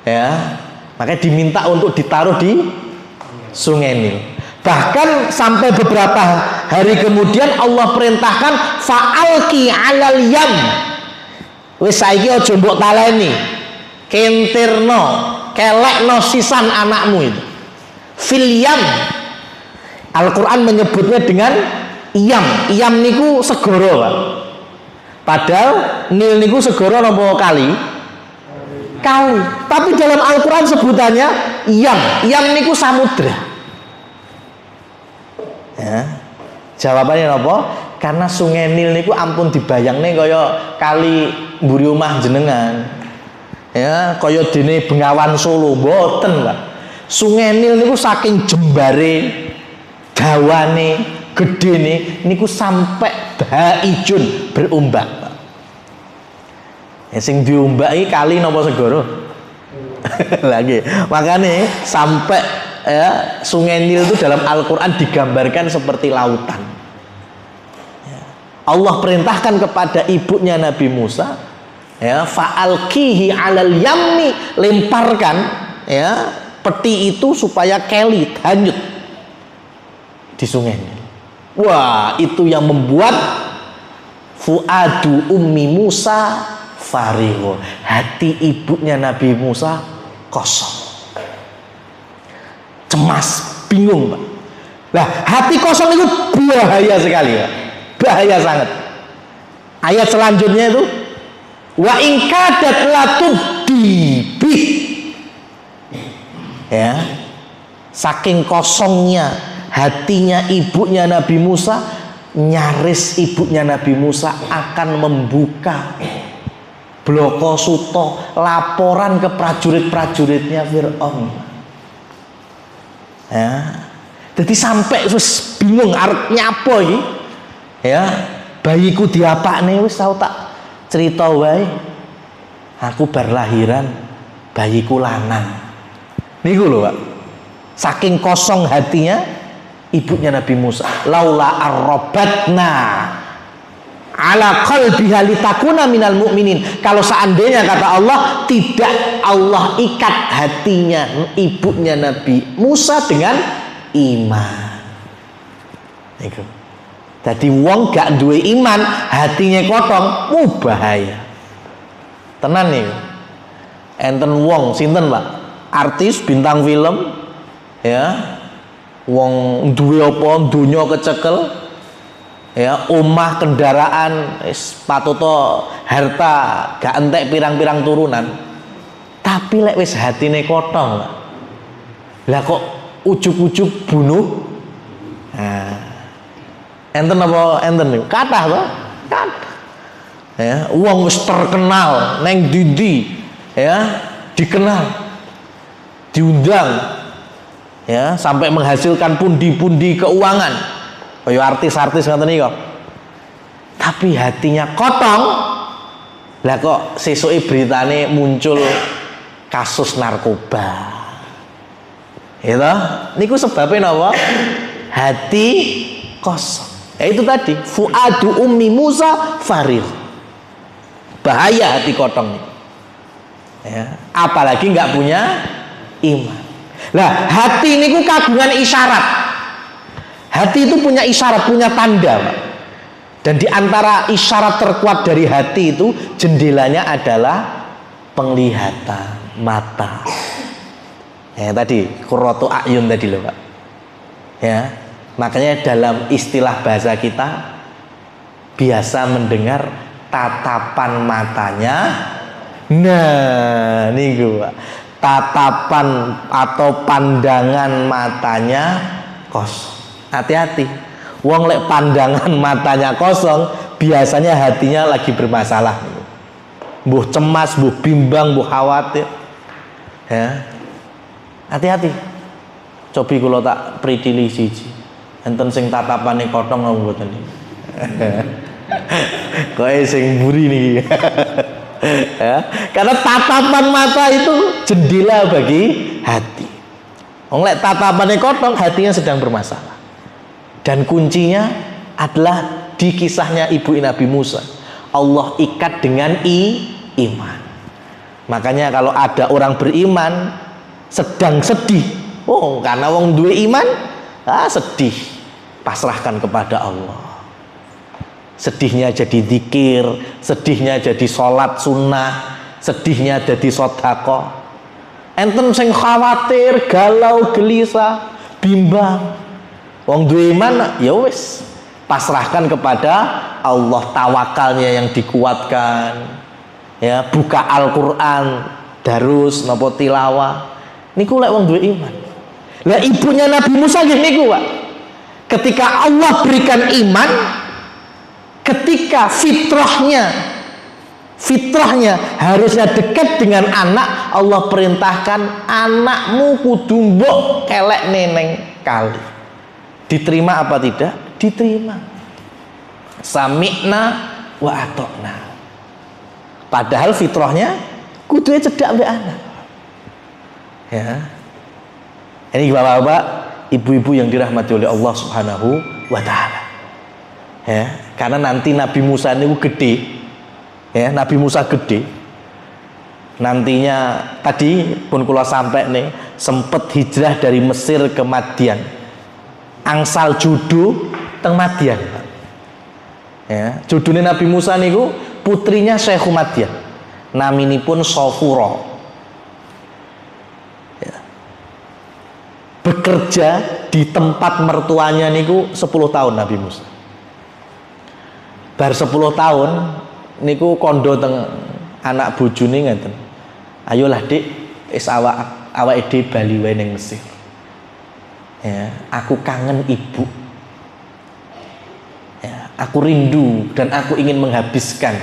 Ya, makanya diminta untuk ditaruh di Sungai Nil. Bahkan sampai beberapa hari kemudian Allah perintahkan fa'alki 'alal yam. Wis saiki aja mbok taleni, kentirno, kelekno sisan anakmu itu. Fil yam. Al-Qur'an menyebutnya dengan Iyam niku segara, Pak. Padahal Nil niku segara napa kali? Kali. Tapi dalam Al-Qur'an sebutannya Iyam niku samudra. Ya. Jawabannya napa? Karena Sungai Nil niku ampun dibayangne kaya kali mburi omah jenengan. Ya, kaya dene Bengawan Solo mboten, Pak. Sungai Nil niku saking jembare, dawane, gede nih, niku sampai baijun berombak. Sing diombaki kali napa segara? Lagi. Makanya sampai ya, Sungai Nil itu dalam Al-Qur'an digambarkan seperti lautan. Ya. Allah perintahkan kepada ibunya Nabi Musa, ya, fa'alkihi 'alal yammi, lemparkan ya peti itu supaya kelit hanyut di Sungai Nil. Wah, itu yang membuat fuadu ummi Musa fariho, hati ibunya Nabi Musa kosong, cemas, bingung, Pak. Nah, hati kosong itu bahaya sekali, Pak. Bahaya sangat. Ayat selanjutnya itu wa in kadat latubdi, ya, saking kosongnya hatinya ibunya Nabi Musa, nyaris ibunya Nabi Musa akan membuka bloko suto laporan ke prajurit-prajuritnya Fir'aun. Ya, jadi sampai terus bingung arep nyapa iki. Ya, bayiku diapakne wis tau tak cerita wae. Aku bar lahiran bayiku lanang. Niku lho, Pak. Saking kosong hatinya ibunya Nabi Musa, laula arrobatna ala qalbiha litakuna minal mu'minin. Kalau seandainya kata Allah, tidak Allah ikat hatinya ibunya Nabi Musa dengan iman. Iku. Jadi wong gak duwe iman, hatinya kotong, bahaya. Tenan nih. Enten wong sinten, Pak? Artis bintang film, ya. Wong duwe apa donya kecekel, ya, omah kendaraan patuto harta gak entek pirang-pirang turunan, tapi lek wis hatine kotong, lah kok ujug-ujug bunuh. Nah, enten apa enten niku kathah to, kathah, ya, wong wis terkenal neng dindi, ya, dikenal, diundang, ya, sampai menghasilkan pundi-pundi keuangan, kayak artis-artis ngoten niku. Tapi hatinya kotong. Lah kok sesuke beritane muncul kasus narkoba. Ya toh? Niku sebabnya napa? Hati kosong. Ya itu tadi, fuadu ummi Musa farir. Bahaya hati kotong. Ya, apalagi nggak punya iman. Nah, hati ini ku kagungan isyarat. Hati itu punya isyarat, punya tanda, Pak. Dan di antara isyarat terkuat dari hati itu, jendelanya adalah penglihatan mata. Ya, tadi qurratu a'yun tadi loh, Pak. Ya, makanya dalam istilah bahasa kita biasa mendengar tatapan matanya. Nah, nih Pak. Tatapan atau pandangan matanya kosong. Hati-hati. Wong lek pandangan matanya kosong, biasanya hatinya lagi bermasalah. Mbuh cemas, mbuh bimbang, mbuh khawatir. Ya. Hati-hati. Cobi kula tak pritili siji. Enten sing tatapane kotong napa mboten iki. Koe sing mburi niki. Ya, karena tatapan mata itu jendela bagi hati. Wong lek tatapannya kotong, hatinya sedang bermasalah. Dan kuncinya adalah di kisahnya ibu Nabi Musa. Allah ikat dengan iman. Makanya kalau ada orang beriman sedang sedih, oh karena wong duwe iman, sedih, pasrahkan kepada Allah. Sedihnya jadi zikir, sedihnya jadi sholat sunnah, sedihnya jadi sodako. Enten sing khawatir, galau, gelisah, bimbang. Wong duwe iman, ya wis, pasrahkan kepada Allah, tawakalnya yang dikuatkan. Ya, buka Al-Qur'an, darus napa tilawah. Niku lek wong duwe iman. Lah ibunya Nabi Musa nggih niku, Pak. Ketika Allah berikan iman, ketika fitrahnya harusnya dekat dengan anak, Allah perintahkan anakmu kudu mbok kelek neneng kali. Diterima apa tidak? Diterima. Sami'na wa atokna. Padahal fitrahnya kudunya cedak mbek anak. Ya. Ini bapak-bapak, ibu-ibu yang dirahmati oleh Allah Subhanahu wa taala. Ya, karena nanti Nabi Musa ini gede, ya, Nabi Musa gede. Nantinya tadi pun kula sampai nih sempet hijrah dari Mesir ke Madian, angsal judu teng Madian. Ya, judune Nabi Musa niku putrinya Syekh Madian, naminipun Sofuro. Ya. Bekerja di tempat mertuanya niku 10 tahun Nabi Musa. Bar 10 tahun niku kondo teng anak bojone ngeten. Ayolah Dik, wis awake dhewe bali wae ning Mesir. Ya, aku kangen ibu. Ya, aku rindu dan aku ingin menghabiskan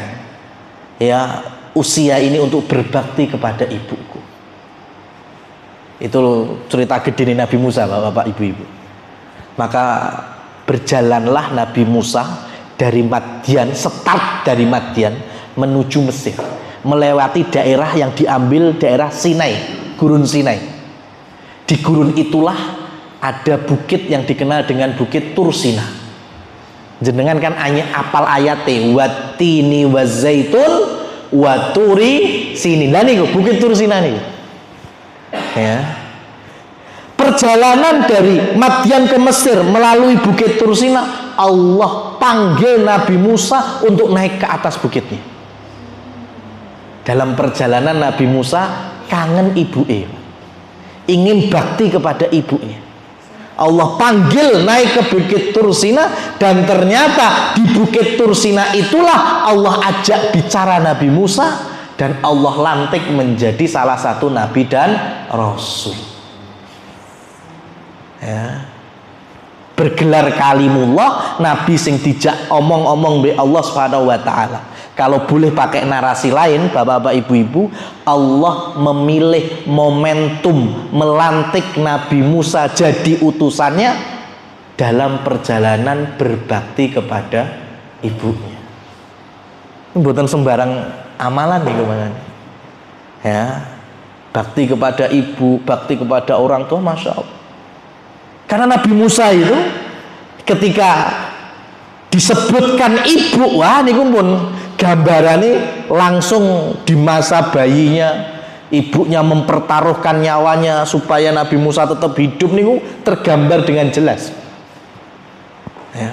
ya usia ini untuk berbakti kepada ibuku. Itu cerita gede Nabi Musa, Bapak Ibu-ibu. Maka berjalanlah Nabi Musa dari Madian, start dari Madian menuju Mesir, melewati daerah yang diambil daerah Sinai, gurun Sinai. Di gurun itulah ada bukit yang dikenal dengan Bukit Tursina. Jenengan kan apal ayate watini wazaitun waturi sini. Lah niku Bukit Tur Sina niku. Ya. Perjalanan dari Madyan ke Mesir melalui Bukit Tur Sina, Allah panggil Nabi Musa untuk naik ke atas bukitnya. Dalam perjalanan Nabi Musa kangen ibunya, ingin bakti kepada ibunya. Allah panggil naik ke Bukit Tur Sina, dan ternyata di Bukit Tur Sina itulah Allah ajak bicara Nabi Musa, dan Allah lantik menjadi salah satu nabi dan rasul. Ya. Bergelar kalimullah, nabi sing dijak omong-omong be Allah Subhanahu wa taala. Kalau boleh pakai narasi lain, bapak-bapak, ibu-ibu, Allah memilih momentum melantik Nabi Musa jadi utusannya dalam perjalanan berbakti kepada ibunya. Bukan sembarang amalan nih kemana? Ya, bakti kepada ibu, bakti kepada orang tua, masya Allah. Karena Nabi Musa itu ketika disebutkan ibu, wah niku pun gambarannya langsung di masa bayinya, ibunya mempertaruhkan nyawanya supaya Nabi Musa tetap hidup, niku tergambar dengan jelas. Ya.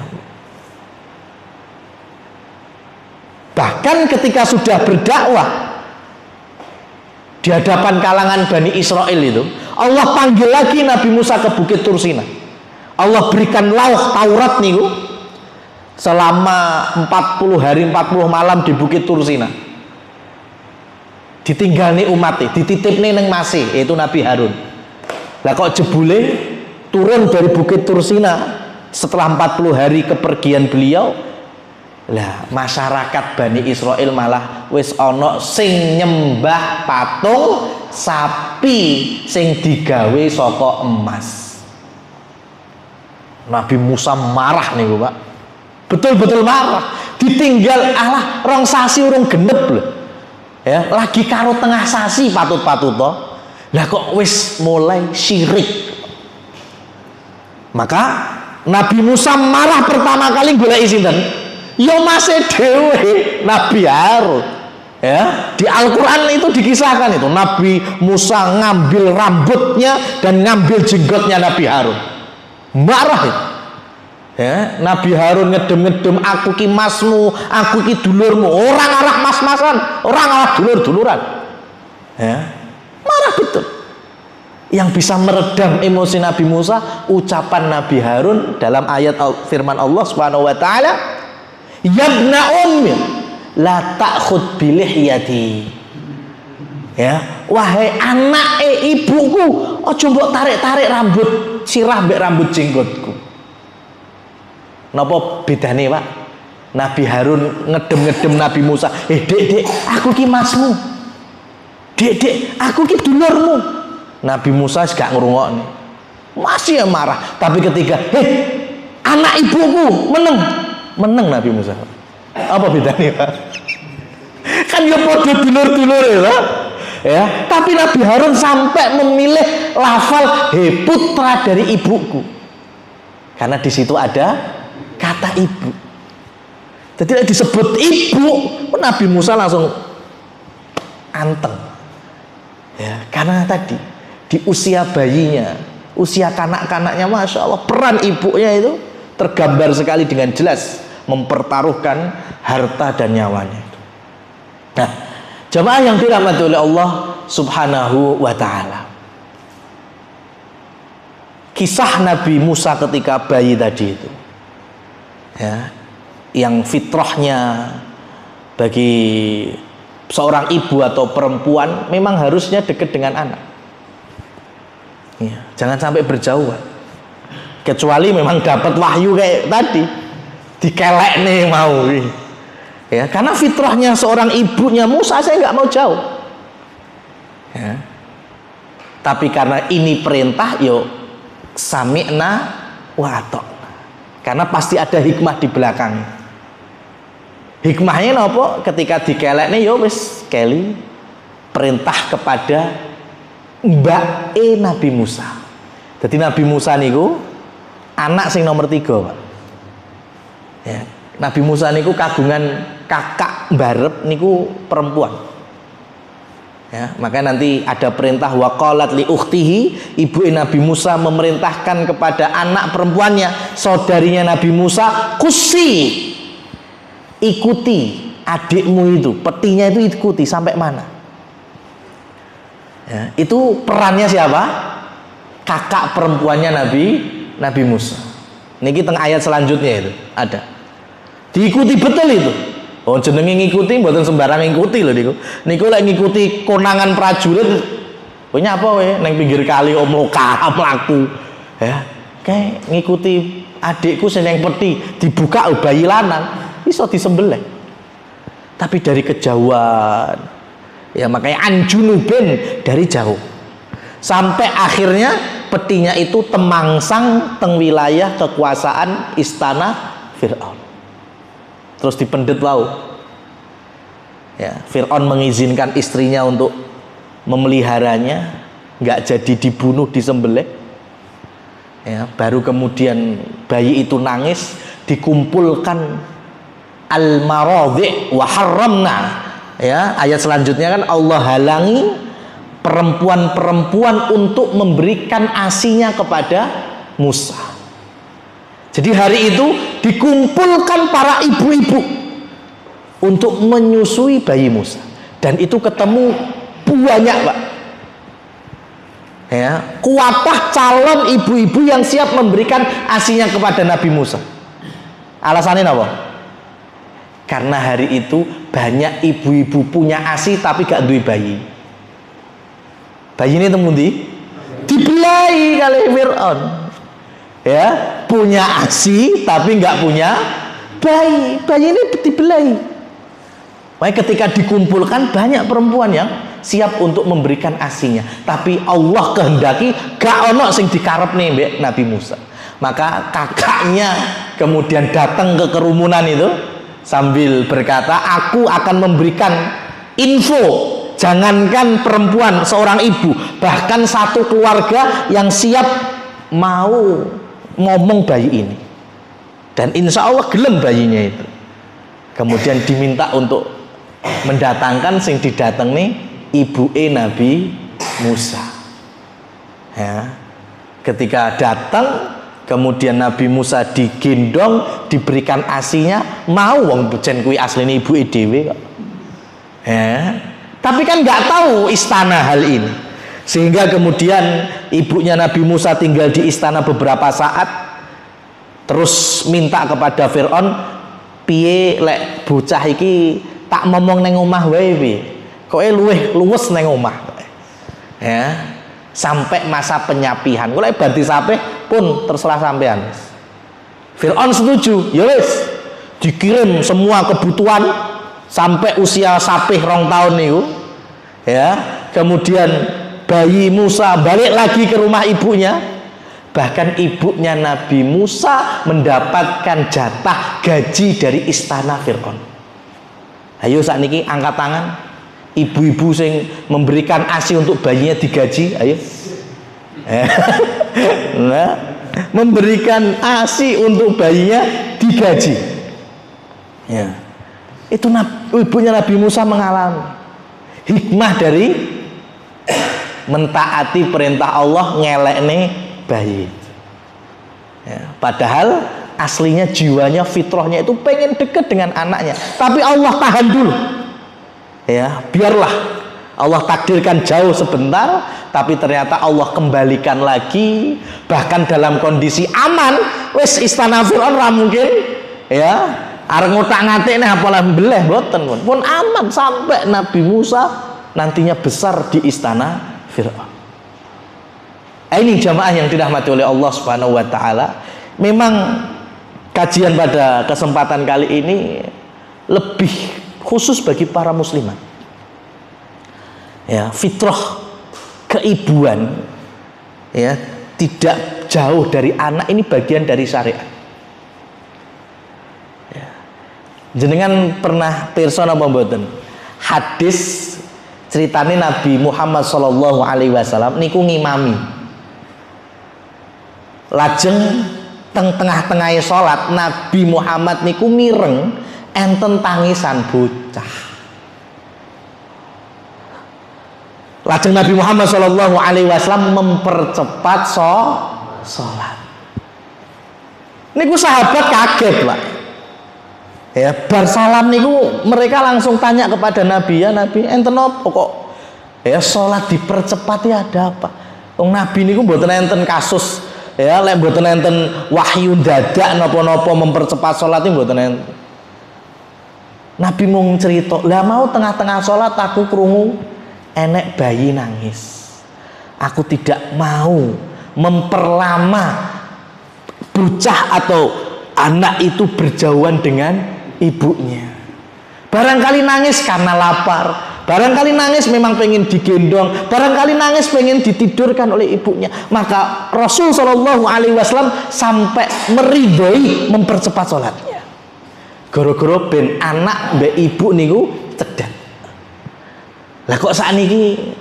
Bahkan ketika sudah berdakwah di hadapan kalangan Bani Israel itu, Allah panggil lagi Nabi Musa ke Bukit Tur Sina. Allah berikan lauh Taurat niku selama 40 hari 40 malam di Bukit Tur Sina. Ditinggal nih umatnya, dititip nih neng masih, yaitu Nabi Harun. Lah kok jebule turun dari Bukit Tur Sina setelah 40 hari kepergian beliau, lah masyarakat Bani Israel malah wis ono sing nyembah patung sapi sing digawe saka emas. Nabi Musa marah nih Pak, betul-betul marah. Ditinggal Allah rong sasi urung genep loh, ya lagi karo tengah sasi patut-patut toh. Lah kok wis mulai syirik. Maka Nabi Musa marah pertama kali golek sinten? Ya masih dewe Nabi Harun. Ya, di Al-Qur'an itu dikisahkan itu Nabi Musa ngambil rambutnya dan ngambil jenggotnya Nabi Harun. Marah itu. Ya, Nabi Harun ngedem-ngedem, aku ki masmu, aku ki dulurmu. Orang arah mas-masan, orang arah dulur-duluran. Ya, marah betul. Yang bisa meredam emosi Nabi Musa, ucapan Nabi Harun dalam ayat firman Allah Subhanahu wa taala, "Yabna ummi, la ta'khud bilihyati." Ya, wahai anak ibuku, ojo mbok tarik-tarik rambut sirah mbek rambut jenggotku. Napa bedane, Pak? Nabi Harun ngedem-ngedem Nabi Musa, Dek, aku ki masmu. Dek, aku ki dulurmu." Nabi Musa gak ngrungokne. Masih marah, tapi ketika, anak ibuku, meneng Nabi Musa. Apa bedanya, Pak? Kan ya padha dulur-dulur ya, ya. Tapi Nabi Harun sampai memilih lafal putra dari ibuku. Karena di situ ada kata ibu. Jadi disebut ibu, Nabi Musa langsung anteng. Ya, karena tadi di usia bayinya, usia kanak-kanaknya, masya Allah, peran ibunya itu tergambar sekali dengan jelas, mempertaruhkan harta dan nyawanya. Nah, jemaah yang dirahmati oleh Allah Subhanahu wa taala, kisah Nabi Musa ketika bayi tadi itu, ya, yang fitrahnya bagi seorang ibu atau perempuan memang harusnya dekat dengan anak. Ya, jangan sampai berjauhan. Kecuali memang dapat wahyu kayak tadi, dikelek nih mau. Ya, karena fitrahnya seorang ibunya Musa, saya nggak mau jauh. Ya. Tapi karena ini perintah, yo sami'na wa ata'na. Karena pasti ada hikmah di belakang. Hikmahnya nopo? Ketika dikelek nih, yo wis keli perintah kepada Mbak Nabi Musa. Jadi Nabi Musa niku anak sing nomor 3, Pak. Ya, Nabi Musa niku kagungan kakak mbarep niku perempuan. Ya, maka nanti ada perintah waqalat li ukhtihi, ibu Nabi Musa memerintahkan kepada anak perempuannya, saudarinya Nabi Musa, kusi, ikuti adikmu itu, petinya itu ikuti sampai mana. Ya, itu perannya siapa? Kakak perempuannya Nabi Musa. Niki tengah ayat selanjutnya itu ada. Diikuti betul itu. Oh jenenge ngikuti mboten sembarang ngikuti lho niku. Niku lek ngikuti konangan prajurit kowe nyapa kowe ning pinggir kali om loka mlaku. Ya, kayak ngikuti adikku sing ning peti dibuka bayi lanang iso disembelih. Tapi dari kejauhan. Ya makanya anjunubin dari jauh. Sampai akhirnya petinya itu temangsang teng wilayah kekuasaan istana Fir'aun. Terus dipendet wau. Ya, Fir'aun mengizinkan istrinya untuk memeliharanya, nggak jadi dibunuh, disembelih. Ya, baru kemudian bayi itu nangis, dikumpulkan al-maradhi wa harramna. Ya, ayat selanjutnya kan Allah halangi perempuan-perempuan untuk memberikan asinya kepada Musa. Jadi hari itu dikumpulkan para ibu-ibu untuk menyusui bayi Musa, dan itu ketemu banyak, Pak. Ya, kuatah calon ibu-ibu yang siap memberikan asinya kepada Nabi Musa. Alasannya apa? Karena hari itu banyak ibu-ibu punya asi tapi gak duwe bayi. Bayi ini temundi dibelai kali Fir'aun. Ya, punya asi tapi nggak punya bayi. Bayi ini dibelai. Makanya ketika dikumpulkan banyak perempuan yang siap untuk memberikan asinya, tapi Allah kehendaki gak ono sing dikarep nih mbek Nabi Musa. Maka kakaknya kemudian datang ke kerumunan itu sambil berkata, aku akan memberikan info. Jangankan perempuan, seorang ibu, bahkan satu keluarga yang siap mau ngomong bayi ini, dan insya Allah gelem bayinya itu. Kemudian diminta untuk mendatangkan sing didateng nih ibu Nabi Musa. Ya, ketika datang kemudian Nabi Musa digendong, diberikan asinya, mau wong becen kuwi asline ibu dhewe kok. Ya, tapi kan nggak tahu istana hal ini, sehingga kemudian ibunya Nabi Musa tinggal di istana beberapa saat, terus minta kepada Fir'aun, piye lek bocah iki tak ngomong neng omah wae piye, kowe luwes neng omah. Ya, sampai masa penyapihan, kowe banti sapeh pun terserah sampean. Fir'aun setuju, ya wis, dikirim semua kebutuhan sampai usia sapih 2 tahun niku. Ya, kemudian bayi Musa balik lagi ke rumah ibunya. Bahkan ibunya Nabi Musa mendapatkan jatah gaji dari istana Fir'aun. Ayo sakniki angkat tangan ibu-ibu sing memberikan asi untuk bayinya digaji, ayo. Nah, memberikan asi untuk bayinya digaji. Ya. Itu ibunya Nabi Musa mengalami hikmah dari mentaati perintah Allah, ngelekne bayi. Ya, padahal aslinya jiwanya, fitrahnya itu pengen dekat dengan anaknya, tapi Allah tahan dulu. Ya, biarlah Allah takdirkan jauh sebentar, tapi ternyata Allah kembalikan lagi, bahkan dalam kondisi aman. Wes istana Fir'aun ra mungkin ya areng ngotak-ngatik nih apalah beleh boten pun aman sampai Nabi Musa nantinya besar di istana Fir'aun. Ini jamaah yang dirahmati oleh Allah Subhanahu wa taala. Memang kajian pada kesempatan kali ini lebih khusus bagi para muslimat. Ya, fitrah keibuan ya tidak jauh dari anak, ini bagian dari syariat. Jenengan pernah pirsa napa mboten? Hadis ceritane Nabi Muhammad sallallahu alaihi wasallam niku ngimami. Lajeng tengah-tengah salat Nabi Muhammad niku mireng enten tangisan bocah. Lajeng Nabi Muhammad Shallallahu Alaihi Wasallam mempercepat salat. Niku sahabat kaget Pak. Ya, bar salam niku mereka langsung tanya kepada Nabi, ya Nabi, enten apa kok? Ya salat dipercepat ya ada apa? Wong Nabi niku mboten enten kasus, ya lek mboten enten wahyu dadak napa-napa mempercepat salat niku mboten enten. Nabi mung cerita, lah mau tengah-tengah salat aku krungu enek bayi nangis. Aku tidak mau memperlama bocah atau anak itu berjauhan dengan ibunya. Barangkali nangis karena lapar, barangkali nangis memang pengen digendong, barangkali nangis pengen ditidurkan oleh ibunya. Maka Rasul Shallallahu Alaihi Wasallam sampai meridhoi mempercepat sholatnya. Goro-goro ben anak mbek ibu niku cedhak. Lah kok sakniki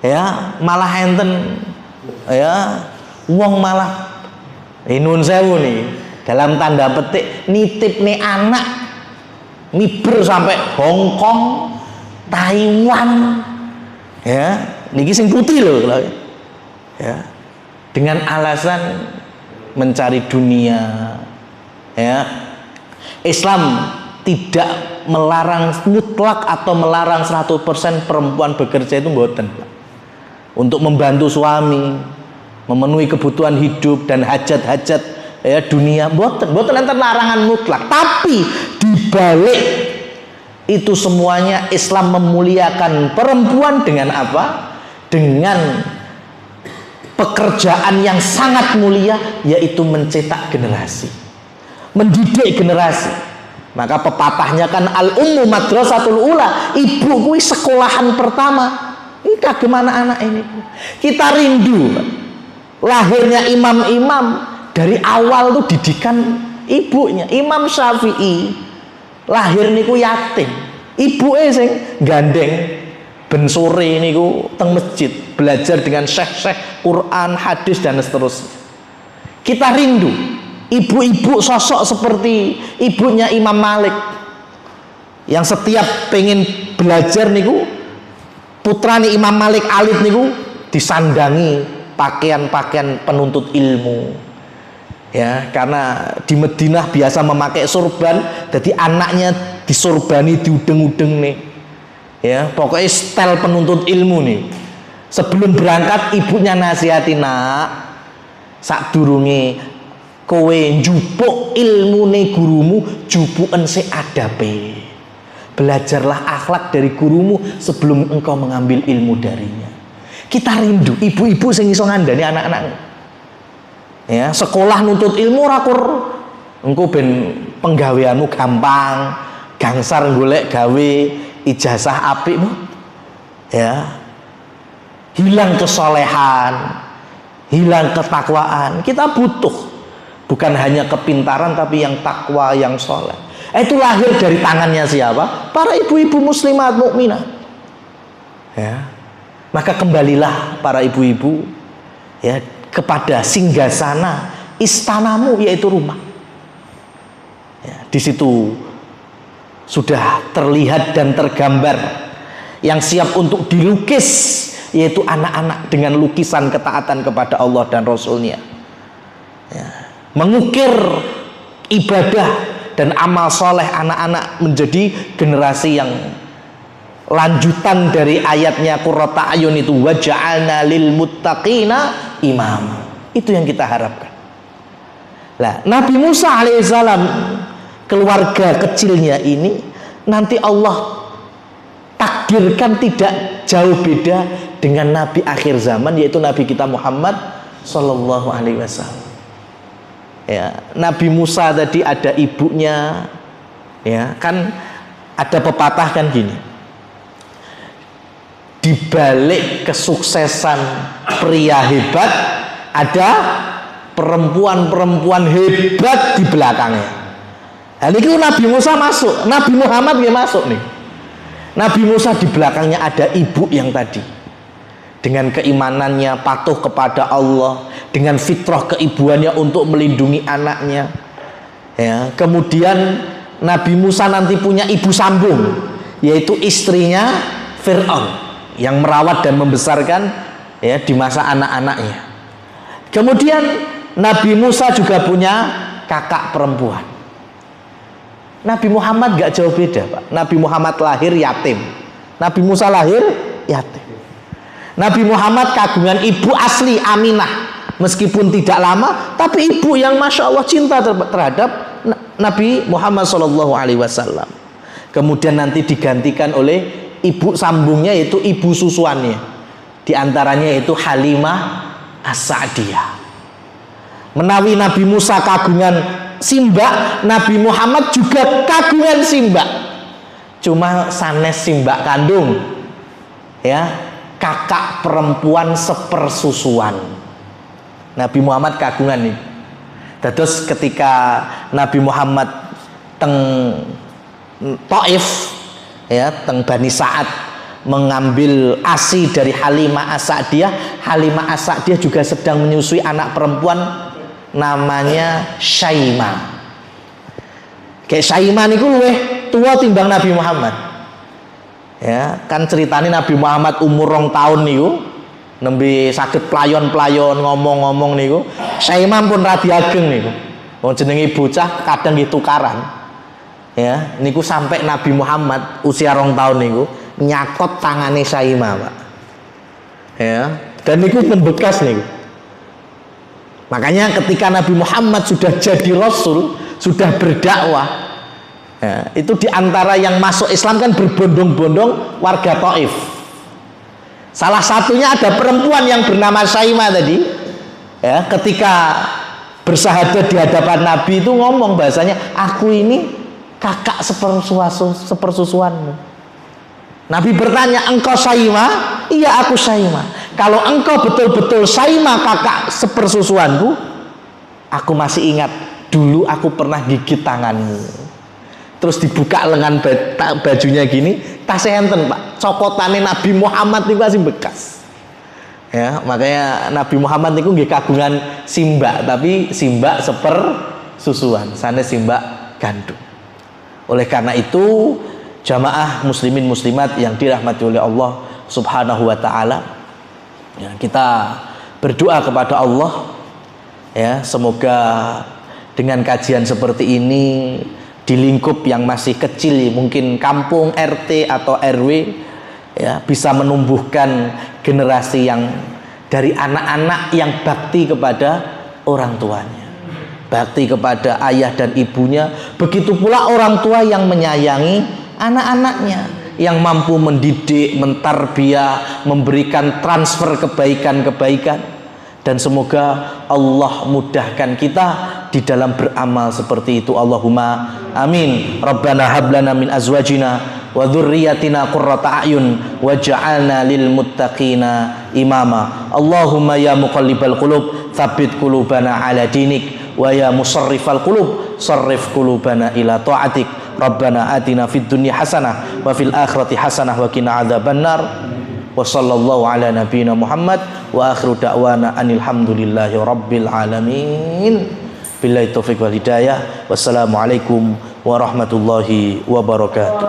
ya malah enten ya wong malah nun sewu nih dalam tanda petik nitip nih anak miber sampai Hong Kong, Taiwan, ya, niki sing putih loh, ya, dengan alasan mencari dunia, ya. Islam tidak melarang mutlak atau melarang 100% perempuan bekerja itu mboten, untuk membantu suami, memenuhi kebutuhan hidup dan hajat-hajat ya dunia, mboten enten larangan mutlak. Tapi dibalik itu semuanya Islam memuliakan perempuan dengan apa? Dengan pekerjaan yang sangat mulia, yaitu mencetak generasi, mendidik generasi. Maka pepatahnya kan al-ummu madrasatul ula, ibu kuwi sekolahan pertama. Ini kagimana anak ini? Kita rindu lahirnya imam-imam, dari awal tuh didikan ibunya. Imam Syafi'i lahir niku yatim, ibuke sing gandeng ben sore niku teng masjid belajar dengan syekh-syekh Quran, hadis dan seterusnya. Kita rindu ibu-ibu sosok seperti ibunya Imam Malik yang setiap pengen belajar niku putrane Imam Malik Alid niku disandangi pakaian-pakaian penuntut ilmu. Ya, karena di Madinah biasa memakai sorban, jadi anaknya disurbani diudeng-udeng nih. Ya, pokoknya style penuntut ilmu nih. Sebelum berangkat ibunya nasihati, nak, sakdurunge kowe njupuk ilmune gurumu, jupuken sik adabe. Belajarlah akhlak dari gurumu sebelum engkau mengambil ilmu darinya. Kita rindu ibu-ibu sing iso ngandani anak-anak. Ya, sekolah nuntut ilmu rakur engko ben penggaweanmu gampang, gangsar golek gawe, ijazah apik, ya, hilang kesolehan, hilang ketakwaan. Kita butuh bukan hanya kepintaran tapi yang takwa, yang soleh. Itu lahir dari tangannya siapa? Para ibu-ibu muslimat mukminah. Ya, maka kembalilah para ibu-ibu ya kepada singgasana istanamu, yaitu rumah. Ya, di situ sudah terlihat dan tergambar yang siap untuk dilukis, yaitu anak-anak dengan lukisan ketaatan kepada Allah dan Rasulnya. Ya, mengukir ibadah dan amal soleh anak-anak menjadi generasi yang lanjutan dari ayatnya qurrata ayun itu, waja'alna lil muttaqina imam. Itu yang kita harapkan. Lah, Nabi Musa alaihissalam, keluarga kecilnya ini nanti Allah takdirkan tidak jauh beda dengan Nabi akhir zaman, yaitu Nabi kita Muhammad Sallallahu Alaihi Wasallam. Ya, Nabi Musa tadi ada ibunya, ya kan, ada pepatah kan gini, di balik kesuksesan pria hebat ada perempuan-perempuan hebat di belakangnya. Nah, ini Nabi Musa masuk, Nabi Muhammad dia masuk nih. Nabi Musa di belakangnya ada ibu yang tadi dengan keimanannya patuh kepada Allah, dengan fitrah keibuannya untuk melindungi anaknya. Ya, kemudian Nabi Musa nanti punya ibu sambung, yaitu istrinya Fir'aun yang merawat dan membesarkan ya di masa anak-anaknya. Kemudian Nabi Musa juga punya kakak perempuan. Nabi Muhammad gak jauh beda, Pak. Nabi Muhammad lahir yatim, Nabi Musa lahir yatim. Nabi Muhammad kagungan ibu asli Aminah, meskipun tidak lama, tapi ibu yang masya Allah cinta terhadap Nabi Muhammad SAW. Kemudian nanti digantikan oleh ibu sambungnya, yaitu ibu susuannya. Di antaranya yaitu Halimah As-Sa'diyah. Menawi Nabi Musa kagungan simbak, Nabi Muhammad juga kagungan simbak. Cuma sanes simbak kandung, ya, kakak perempuan sepersusuan. Nabi Muhammad kagungan nih. Terus ketika Nabi Muhammad teng Taif, ya, teng Bani Sa'ad, mengambil ASI dari Halimah As-Sa'diyah. Halimah As-Sa'diyah juga sedang menyusui anak perempuan namanya Syaimah. Kayak Syaimah niku luweh tua timbang Nabi Muhammad. Ya, kan ceritanya Nabi Muhammad umur 2 tahun niku nembe saged playon-playon ngomong-ngomong niku. Syaimah pun radi ageng niku. Wong jenenge bocah kadang nggih tukaran. Ya, niku sampai Nabi Muhammad usia 2 tahun niku nyakot tangane Syaimah, Pak. Ya, dan niku membekas niku. Makanya ketika Nabi Muhammad sudah jadi Rasul, sudah berdakwah, ya, itu diantara yang masuk Islam kan berbondong-bondong warga Taif. Salah satunya ada perempuan yang bernama Syaimah tadi, ya, ketika bersahadat di hadapan Nabi itu ngomong bahasanya, aku ini kakak sepersusuanmu. Nabi bertanya, engkau Syaimah? Iya, aku Syaimah. Kalau engkau betul-betul Syaimah kakak sepersusuanku, aku masih ingat dulu aku pernah gigit tanganmu. Terus dibuka lengan bajunya gini, tasnya enten, Pak. Cokotannya Nabi Muhammad itu masih bekas. Ya, makanya Nabi Muhammad itu nggih kagungan simbak, tapi simbak sepersusuan, sanes simbak gandum. Oleh karena itu, jamaah muslimin muslimat yang dirahmati oleh Allah Subhanahu wa taala, ya, kita berdoa kepada Allah, ya, semoga dengan kajian seperti ini di lingkup yang masih kecil, mungkin kampung, RT atau RW, ya, bisa menumbuhkan generasi yang dari anak-anak yang bakti kepada orang tuanya, bakti kepada ayah dan ibunya. Begitu pula orang tua yang menyayangi anak-anaknya, yang mampu mendidik, mentarbiyah, memberikan transfer kebaikan-kebaikan. Dan semoga Allah mudahkan kita di dalam beramal seperti itu. Allahumma amin. Rabbana hablana min azwajina wa dzurriyyatina qurrata a'yun waj'alna lil muttaqina imama. Allahumma ya muqallibal qulub tsabbit qulubana ala dinik, wa ya musarrifal qulub sarrif qulubana ila ta'atik. Rabbana atina fid dunya hasanah wa fil akhirati hasanah wa qina adzabannar. Wa sallallahu ala nabiyyina Muhammad wa akhiru da'wana anil hamdulillahi rabbil alamin. Billahi taufiq wal hidayah. Wassalamualaikum warahmatullahi wabarakatuh.